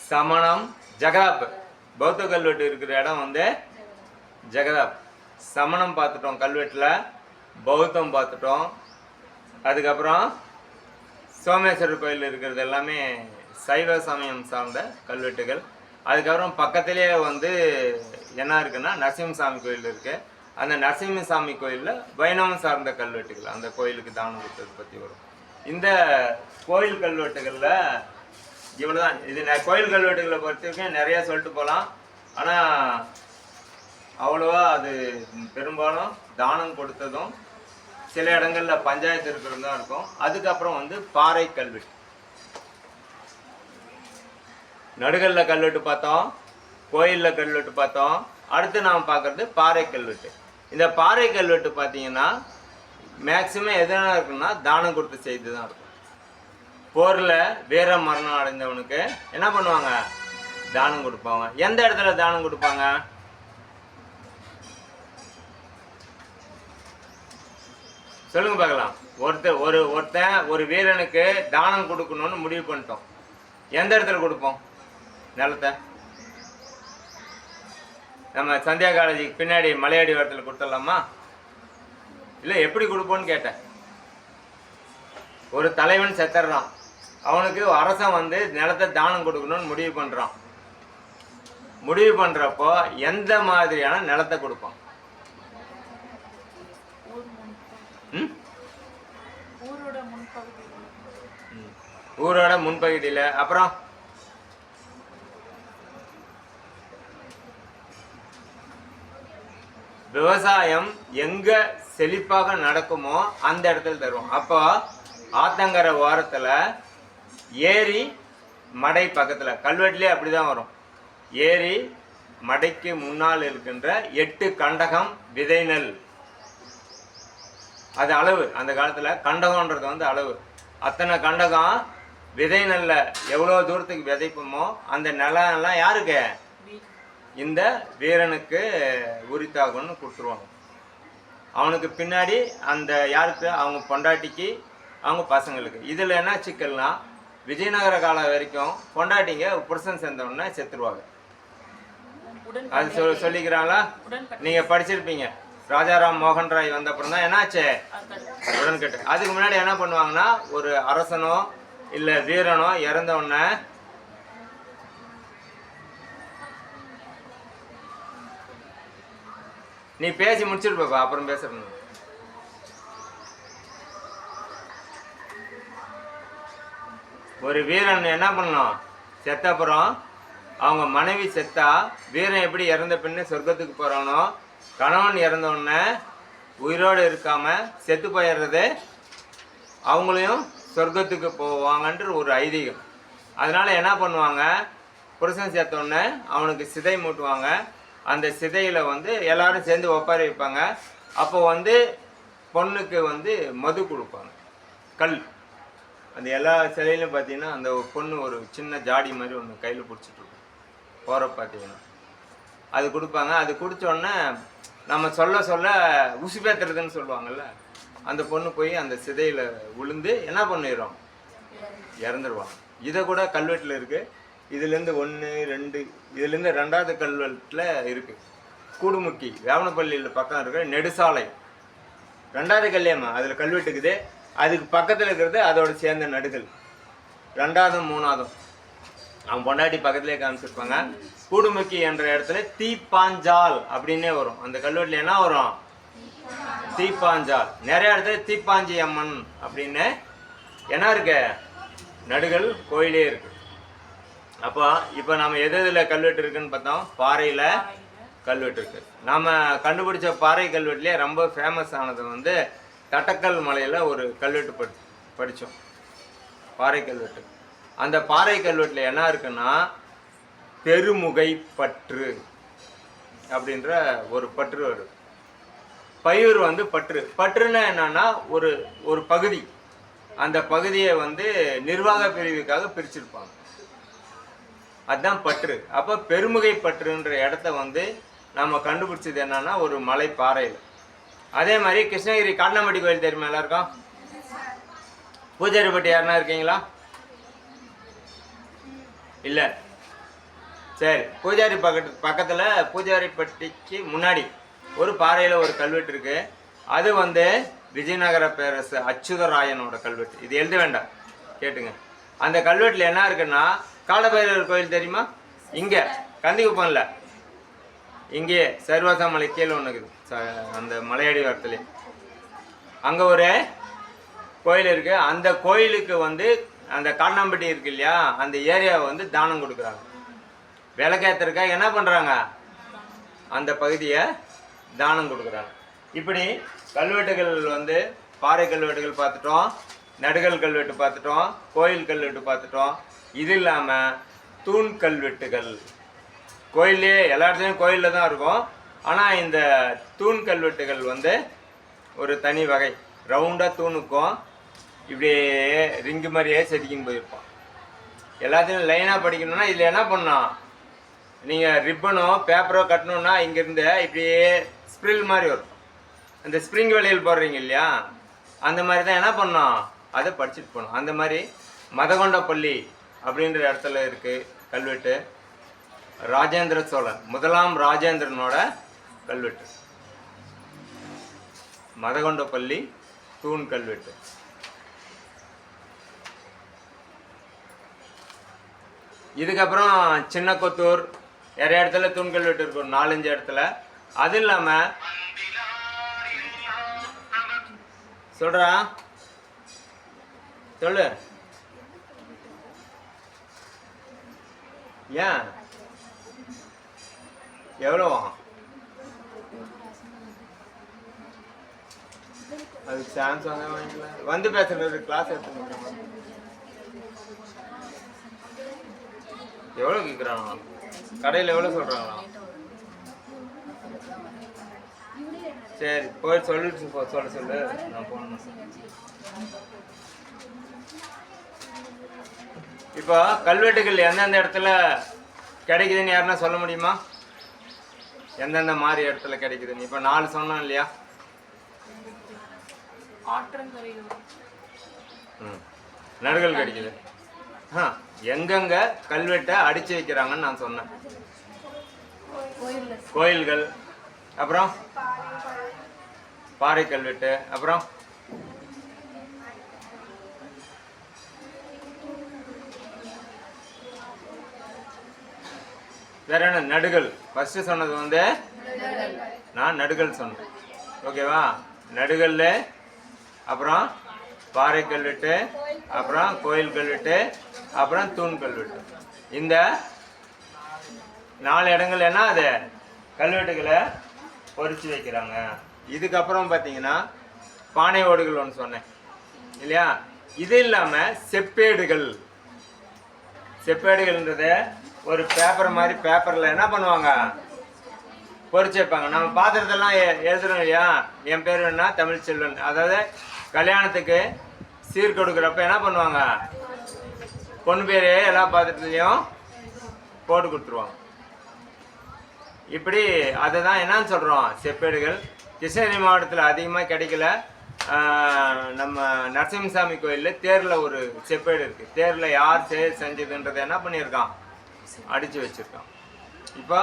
சமணம், ஜெகதாப், பௌத்த கல்வெட்டு இருக்கிற இடம் வந்து ஜெகதாப். சமணம் பார்த்துட்டோம் கல்வெட்டில், பௌத்தம் பார்த்துட்டோம். அதுக்கப்புறம் சோமேஸ்வரர் கோயில் இருக்கிறது எல்லாமே சைவ சமயம் சார்ந்த கல்வெட்டுகள். அதுக்கப்புறம் பக்கத்திலேயே வந்து என்ன இருக்குன்னா நரசிம்மசாமி கோயில் இருக்குது. அந்த நரசிம்மசாமி கோயிலில் வைணவம் சார்ந்த கல்வெட்டுகள், அந்த கோயிலுக்கு தானம் கொடுத்தது பற்றி வரும். இந்த கோயில் கல்வெட்டுகளில் இவ்வளோதான். இது கோயில் கல்வெட்டுகளை பொறுத்த வரைக்கும் நிறையா சொல்லிட்டு போகலாம். ஆனால் அவ்வளோவா அது பெரும்பாலும் தானம் கொடுத்ததும் சில இடங்களில் பஞ்சாயத்து இருக்கிறது தான் இருக்கும். அதுக்கப்புறம் வந்து பாறை கல்வெட்டு, நடுகல்ல கல்வெட்டு பார்த்தோம், கோயிலில் கல்வெட்டு பார்த்தோம். அடுத்து நாம் பார்க்குறது பாறை கல்வெட்டு. இந்த பாறை கல்வெட்டு பார்த்தீங்கன்னா மேக்சிமம் எதனா இருக்குன்னா தானம் கொடுத்த செய்தி தான் இருக்கும். போரில் வீர மரணம் அடைந்தவனுக்கு என்ன பண்ணுவாங்க? தானம் கொடுப்பாங்க. எந்த இடத்துல தானம் கொடுப்பாங்க? சொல்லுங்க பார்க்கலாம். ஒருத்தன் ஒரு வீரனுக்கு தானம் கொடுக்கணும்னு முடிவு பண்ணிட்டோம். எந்த இடத்துல கொடுப்போம்? நிலத்தை நம்ம சந்தியா காலேஜுக்கு பின்னாடி மலையாடி இடத்துல கொடுத்துடலாமா? இல்லை, எப்படி கொடுப்போன்னு கேட்டேன். ஒரு தலைவன் செத்துறான், அவனுக்கு அரசன் வந்து நிலத்தை தானம் கொடுக்கணும்னு முடிவு பண்ணுறான். முடிவு பண்ணுறப்போ எந்த மாதிரியான நிலத்தை கொடுப்பான்? ஊரோட முன்பகுதியில். அப்புறம் விவசாயம் எங்க செழிப்பாக நடக்குமோ அந்த இடத்துல தருவோம். அப்போ ஆத்தங்கரை ஓரத்தில் ஏரி மடை பக்கத்தில் கல்வெட்டுலேயே அப்படிதான் வரும். ஏரி மடைக்கு முன்னால் இருக்கின்ற 8 கண்டகம் விதை நெல். அது அளவு. அந்த காலத்தில் கண்டகம்ன்றது வந்து அளவு. அத்தனை கண்டகம் விதை நெல்லை எவ்வளோ தூரத்துக்கு விதைப்போமோ அந்த நிலம் எல்லாம் யாருக்கு? இந்த வீரனுக்கு உரித்தாகும்னு கொடுத்துருவாங்க. அவனுக்கு பின்னாடி அந்த யாருக்கு? அவங்க பொண்டாட்டிக்கு, அவங்க பசங்களுக்கு. இதில் என்ன சிக்கல்னா, விஜயநகர காலம் வரைக்கும் பொண்டாட்டிங்க புருஷன் சேர்ந்தவொடனே செத்துருவாங்க. அது சொல்லிக்கிறாங்களா? நீங்கள் படிச்சிருப்பீங்க. ராஜாராம் மோகன் ராய் வந்த அப்புறம் தான் என்னாச்சு? உடன்கட்டு. அதுக்கு முன்னாடி என்ன பண்ணுவாங்கன்னா, ஒரு அரசனோ இல்லை வீரனோ இறந்த உடனே நீ பேசி முடிச்சிருப்பா, அப்புறம் பேசுறேன். ஒரு வீரன் என்ன பண்ணணும்? செத்த அப்புறம் அவங்க மனைவி செத்தா வீரன் எப்படி இறந்த பின்ன சொர்க்கத்துக்கு போறானோ, கணவன் இறந்த உடனே உயிரோடு இருக்காம செத்து போயிடுறது அவங்களையும் சொர்க்கத்துக்கு போவாங்கன்ற ஒரு ஐதீகம். அதனால என்ன பண்ணுவாங்க? புருஷன் செத்த உடனே அவனுக்கு சிதை மூட்டுவாங்க. அந்த சிதையில எல்லாரும் சேர்ந்து ஒப்பாரி வைப்பாங்க. அப்போ பொண்ணுக்கு மது கொடுப்பாங்க, கல். அந்த எல்லா சிலையிலும் பார்த்தீங்கன்னா அந்த பொண்ணு ஒரு சின்ன ஜாடி மாதிரி ஒன்று கையில் பிடிச்சிட்டு இருக்கும். போகிற பார்த்தீங்கன்னா அது கொடுப்பாங்க. அது குடிச்ச உடனே நம்ம சொல்ல சொல்ல உசு பேத்துறதுன்னு சொல்லுவாங்கல்ல, அந்த பொண்ணு போய் அந்த சிதையில் விழுந்து என்ன பண்ணிடும்? இறந்துருவாங்க. இதை கூட கல்வெட்டில் இருக்குது. இதுலேருந்து 1, 2, இதுலேருந்து 2வது கல்வெட்டில் இருக்குது. கூடுமுக்கி வேவனப்பள்ளியில் பக்கம் இருக்கிற நெடுசாலை 2வது கல்யாணம் அதில் கல்வெட்டுக்குது. அதுக்கு பக்கத்தில் இருக்கிறது அதோட சேர்ந்த நடுகள் 2வதும் 3வதும் அவன் பொண்டாட்டி பக்கத்துலேயே காமிச்சிருப்பாங்க. கூடுமுக்கி என்ற இடத்துல தீப்பாஞ்சால் அப்படின்னே வரும். அந்த கல்வெட்டில் என்ன வரும்? தீப்பாஞ்சால். நிறைய இடத்துல தீப்பாஞ்சி அம்மன் அப்படின்னு என்ன இருக்கு? நடுகள் கோயிலே இருக்கு. அப்போ இப்போ நம்ம எதில் கல்வெட்டு இருக்குன்னு பார்த்தோம்? பாறையில் கல்வெட்டு இருக்கு. நம்ம கண்டுபிடிச்ச பாறை கல்வெட்டுலேயே ரொம்ப ஃபேமஸ் ஆனது தட்டக்கல் மலையில் ஒரு கல்வெட்டு படித்தோம், பாறை கல்வெட்டு. அந்த பாறை கல்வெட்டில் என்ன இருக்குன்னா, பெருமுகை பற்று அப்படின்ற ஒரு பற்று வருது. பயிர் பற்று. பற்றுன்னா என்னன்னா ஒரு பகுதி. அந்த பகுதியை நிர்வாக பிரிவுக்காக பிரிச்சிருப்பாங்க. அதுதான் பற்று. அப்போ பெருமுகை பற்றுன்ற இடத்த நம்ம கண்டுபிடிச்சது என்னன்னா ஒரு மலை பாறையில். அதே மாதிரி கிருஷ்ணகிரி காட்னாம்பட்டி கோயில் தெரியுமா எல்லாருக்கும்? பூஜாரிப்பட்டி யாருன்னா இருக்கீங்களா? இல்லை. சரி, பூஜாரி பக்கத்தில் பூஜாரிப்பட்டிக்கு முன்னாடி ஒரு பாறையில் ஒரு கல்வெட்டு இருக்கு. அது விஜயநகர பேரரசு அச்சுதராயனோட கல்வெட்டு. இது எழுத வேண்டாம், கேட்டுங்க. அந்த கல்வெட்டில் என்ன இருக்குன்னா, காலபைரவர் கோயில் தெரியுமா? இங்கே கந்திக்குப்பம்ல இங்கே சர்வாசா மலை கீழே ஒன்று இருக்குது, அந்த மலையடி வாரத்துலேயே. அங்கே ஒரு கோயில் இருக்குது. அந்த கோயிலுக்கு அந்த காட்னாம்பட்டி இருக்கு இல்லையா, அந்த ஏரியாவை தானம் கொடுக்குறாங்க. விளக்கேற்றுறதுக்காக என்ன பண்ணுறாங்க? அந்த பகுதியை தானம் கொடுக்குறாங்க. இப்படி கல்வெட்டுகள் பாறை கல்வெட்டுகள் பார்த்துட்டோம், நடுகள் கல்வெட்டு பார்த்துட்டோம், கோயில் கல்வெட்டு பார்த்துட்டோம். இது இல்லாமல் தூண் கல்வெட்டுகள் கோயிலே, எல்லா இடத்துலையும் கோயிலில் தான் இருக்கும். ஆனால் இந்த தூண் கல்வெட்டுகள் ஒரு தனி வகை. ரவுண்டாக தூணுக்கும் இப்படியே ரிங்கு மாதிரியே செதுக்கின்னு போயிருப்போம். எல்லாத்தையும் லைனாக படிக்கணும்னா இதில் என்ன பண்ணோம்? நீங்கள் ரிப்பனோ பேப்பரோ கட்டணுன்னா இங்கேருந்து இப்படியே ஸ்ப்ரில் மாதிரி வரும். அந்த ஸ்ப்ரிங் வேலையில் போடுறீங்க இல்லையா, அந்த மாதிரி தான் என்ன பண்ணோம்? அதை படிச்சுட்டு போகணும். அந்த மாதிரி மதகொண்டப்பள்ளி அப்படின்ற இடத்துல இருக்குது கல்வெட்டு. ராஜேந்திர சோழன், 1ஆம் ராஜேந்திரனோட கல்வெட்டு, மதகொண்டப்பள்ளி தூண் கல்வெட்டு. இதுக்கப்புறம் சின்ன கொத்தூர் நிறைய இடத்துல தூண் கல்வெட்டு இருக்கும், 4-5 இடத்துல. அது இல்லாமல் சொல்றா சொல்லு. ஏன் எவ்வளோ? அதுக்கு சான்ஸ் வாங்கிக்கலாம். பேசுறது கிளாஸ் எடுத்து எவ்வளோ கேட்குறாங்களா? கடையில் எவ்வளோ சொல்கிறாங்களா? சரி, போய் சொல்லிட்டு சொல்லு, நான் போகணும். இப்போ கல்வெட்டுகள் எந்தெந்த இடத்துல கிடைக்குதுன்னு யாருன்னா சொல்ல முடியுமா? எந்தெந்த மாதிரி இடத்துல கிடைக்குதுன்னு இப்போ 4 சொன்னோம் இல்லையா? ஆற்றங்கரையில் நடுகள் கிடைக்குது. எங்கெங்க கல்வெட்டை அடிச்சு வைக்கிறாங்கன்னு நான் சொன்னேன். கோயில்கள், அப்புறம் பாறை கல்வெட்டு, அப்புறம் வேற என்ன? நடுகள். ஃபர்ஸ்ட் சொன்னது வந்து நான் நடுகள் சொன்னேன். ஓகேவா? நடுகல்ல, அப்புறம் பாறை கல்வெட்டு, அப்புறம் கோயில் கல்வெட்டு, அப்புறம் தூண் கல்வெட்டு. இந்த 4 இடங்கள் என்ன அது கல்வெட்டுகளை பொறிச்சு வைக்கிறாங்க. இதுக்கப்புறம் பார்த்தீங்கன்னா பானை ஓடுகள் ஒன்று சொன்னேன் இல்லையா? இது இல்லாமல் செப்பேடுகள். செப்பேடுகள்ன்றத ஒரு பேப்பர் மாதிரி பேப்பரில் என்ன பண்ணுவாங்க, பொறிச்சு வைப்பாங்க. நம்ம பாத்திரத்தெல்லாம் எழுதுறோம் இல்லையா? என் பேர் என்ன, தமிழ்ச்செல்வன். அதாவது கல்யாணத்துக்கு சீர் கொடுக்குறப்ப என்ன பண்ணுவாங்க, பொண்ணு பேரே எல்லா பாத்திரத்துலையும் போட்டு கொடுத்துருவாங்க. இப்படி அதை தான் என்னன்னு சொல்கிறோம், செப்பேடுகள். கிருஷ்ணகிரி மாவட்டத்தில் அதிகமாக கிடைக்கல. நம்ம நரசிம்மசாமி கோயிலில் தேரில் ஒரு செப்பேடு இருக்குது. தேரில் யார் செஞ்சதுன்றதை என்ன பண்ணியிருக்கான், அடித்து வச்சுருக்கான். இப்போ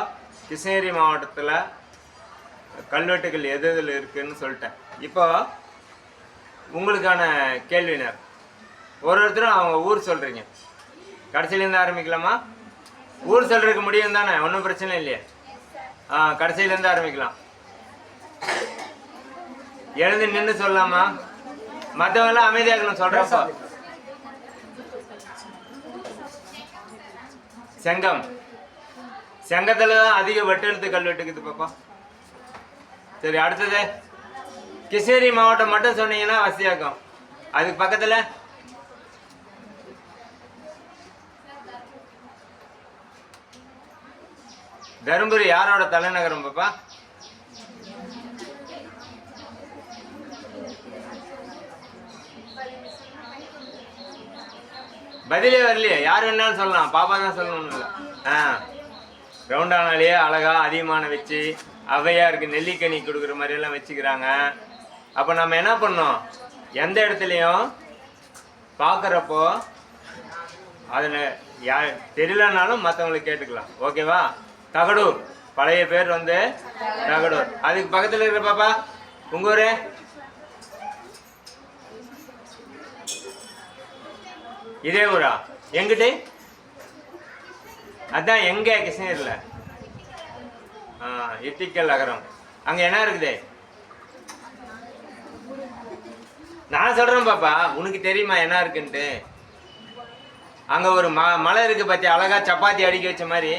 கிருஷ்ணகிரி மாவட்டத்தில் கல்வெட்டுகள் எது எதில் இருக்குதுன்னு சொல்லிட்டேன். இப்போ உங்களுக்கான கேள்வினர், ஒருத்தரும் அவங்க ஊர் சொல்கிறீங்க. கடைசியிலேருந்து ஆரம்பிக்கலாமா? ஊர் சொல்கிறதுக்கு முடியும் தானே, ஒன்றும் பிரச்சனை இல்லையே. கடைசியிலேருந்து ஆரம்பிக்கலாம். எழுந்து நின்று சொல்லலாமா? மற்றவங்களாம் அமைதியாகணும் சொல்கிறப்போ. செங்கம். செங்கத்தில் தான் அதிக வெட்டெழுத்து கல்வெட்டுக்குது பாப்பா. சரி, அடுத்தது கிருஷ்ணகிரி மாவட்டம் மட்டும் சொன்னீங்கன்னா வசதியாக்கும். அதுக்கு பக்கத்தில் தருமபுரி யாரோட தலைநகரம் பாப்பா? பதிலே வரலையே. யார் வேணாலும் சொல்லலாம், பாப்பா தான் சொல்லணும்னு இல்லை. ரவுண்டானாலேயே அழகா அதிகமான வச்சு ஔவையாருக்கு நெல்லிக்கனி கொடுக்குற மாதிரியெல்லாம் வச்சுக்கிறாங்க. அப்போ நம்ம என்ன பண்ணோம், எந்த இடத்துலையும் பார்க்குறப்போ அதில் யார் தெரியலனாலும் மற்றவங்களுக்கு கேட்டுக்கலாம். ஓகேவா? தகடூர், பழைய பேர் வந்து தகடூர். அதுக்கு பக்கத்தில் இருக்கிற பாப்பா உங்க ஊரு? இதே ஊரா? எங்கிட்டு? அதான் எங்க கிருஷ்ணகிரியில் இட்டிக்கல் அகரம். அங்கே என்ன இருக்குது? நான் சொல்கிறேன் பாப்பா, உனக்கு தெரியுமா என்ன இருக்குன்ட்டு? அங்கே ஒரு மலை இருக்குது பார்த்தியா, அழகா சப்பாத்தி அடிக்க வச்ச மாதிரி.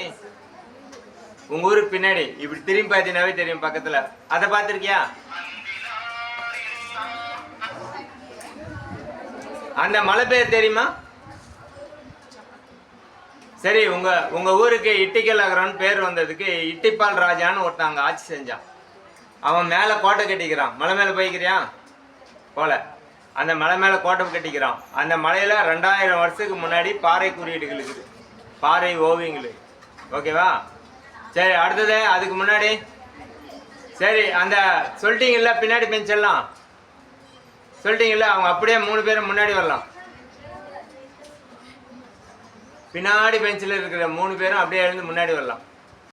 உங்கள் ஊருக்கு பின்னாடி இப்படி திரும்பி பார்த்தீங்கன்னாவே தெரியும் பக்கத்தில். அதை பார்த்துருக்கியா? அந்த மலை பேர் தெரியுமா? சரி, உங்கள் ஊருக்கு இட்டிக்கல் அகரம்னு பேர் வந்ததுக்கு இட்டிப்பால் ராஜான்னு ஒருத்தன் ஆட்சி செஞ்சான். அவன் மேலே கோட்டை கட்டிக்கிறான். மலை மேலே போய்க்கிறியா? போல. அந்த மலை மேலே கோட்டை கட்டிக்கிறான். அந்த மலையில் 2000 வருஷத்துக்கு முன்னாடி பாறை குறியீடுகள் இருக்குது, பாறை ஓவியங்கள். ஓகேவா? சரி, அடுத்தது அதுக்கு முன்னாடி. சரி, அந்த சொல்லிட்டீங்கல்ல பின்னாடி பெஞ்ச் எல்லாம் சொல்லிட்டீங்கல்ல, அவங்க அப்படியே 3 பேரும் முன்னாடி வரலாம். பின்னாடி பெஞ்சில் இருக்கிற 3 பேரும் அப்படியே எழுந்து முன்னாடி வரலாம்.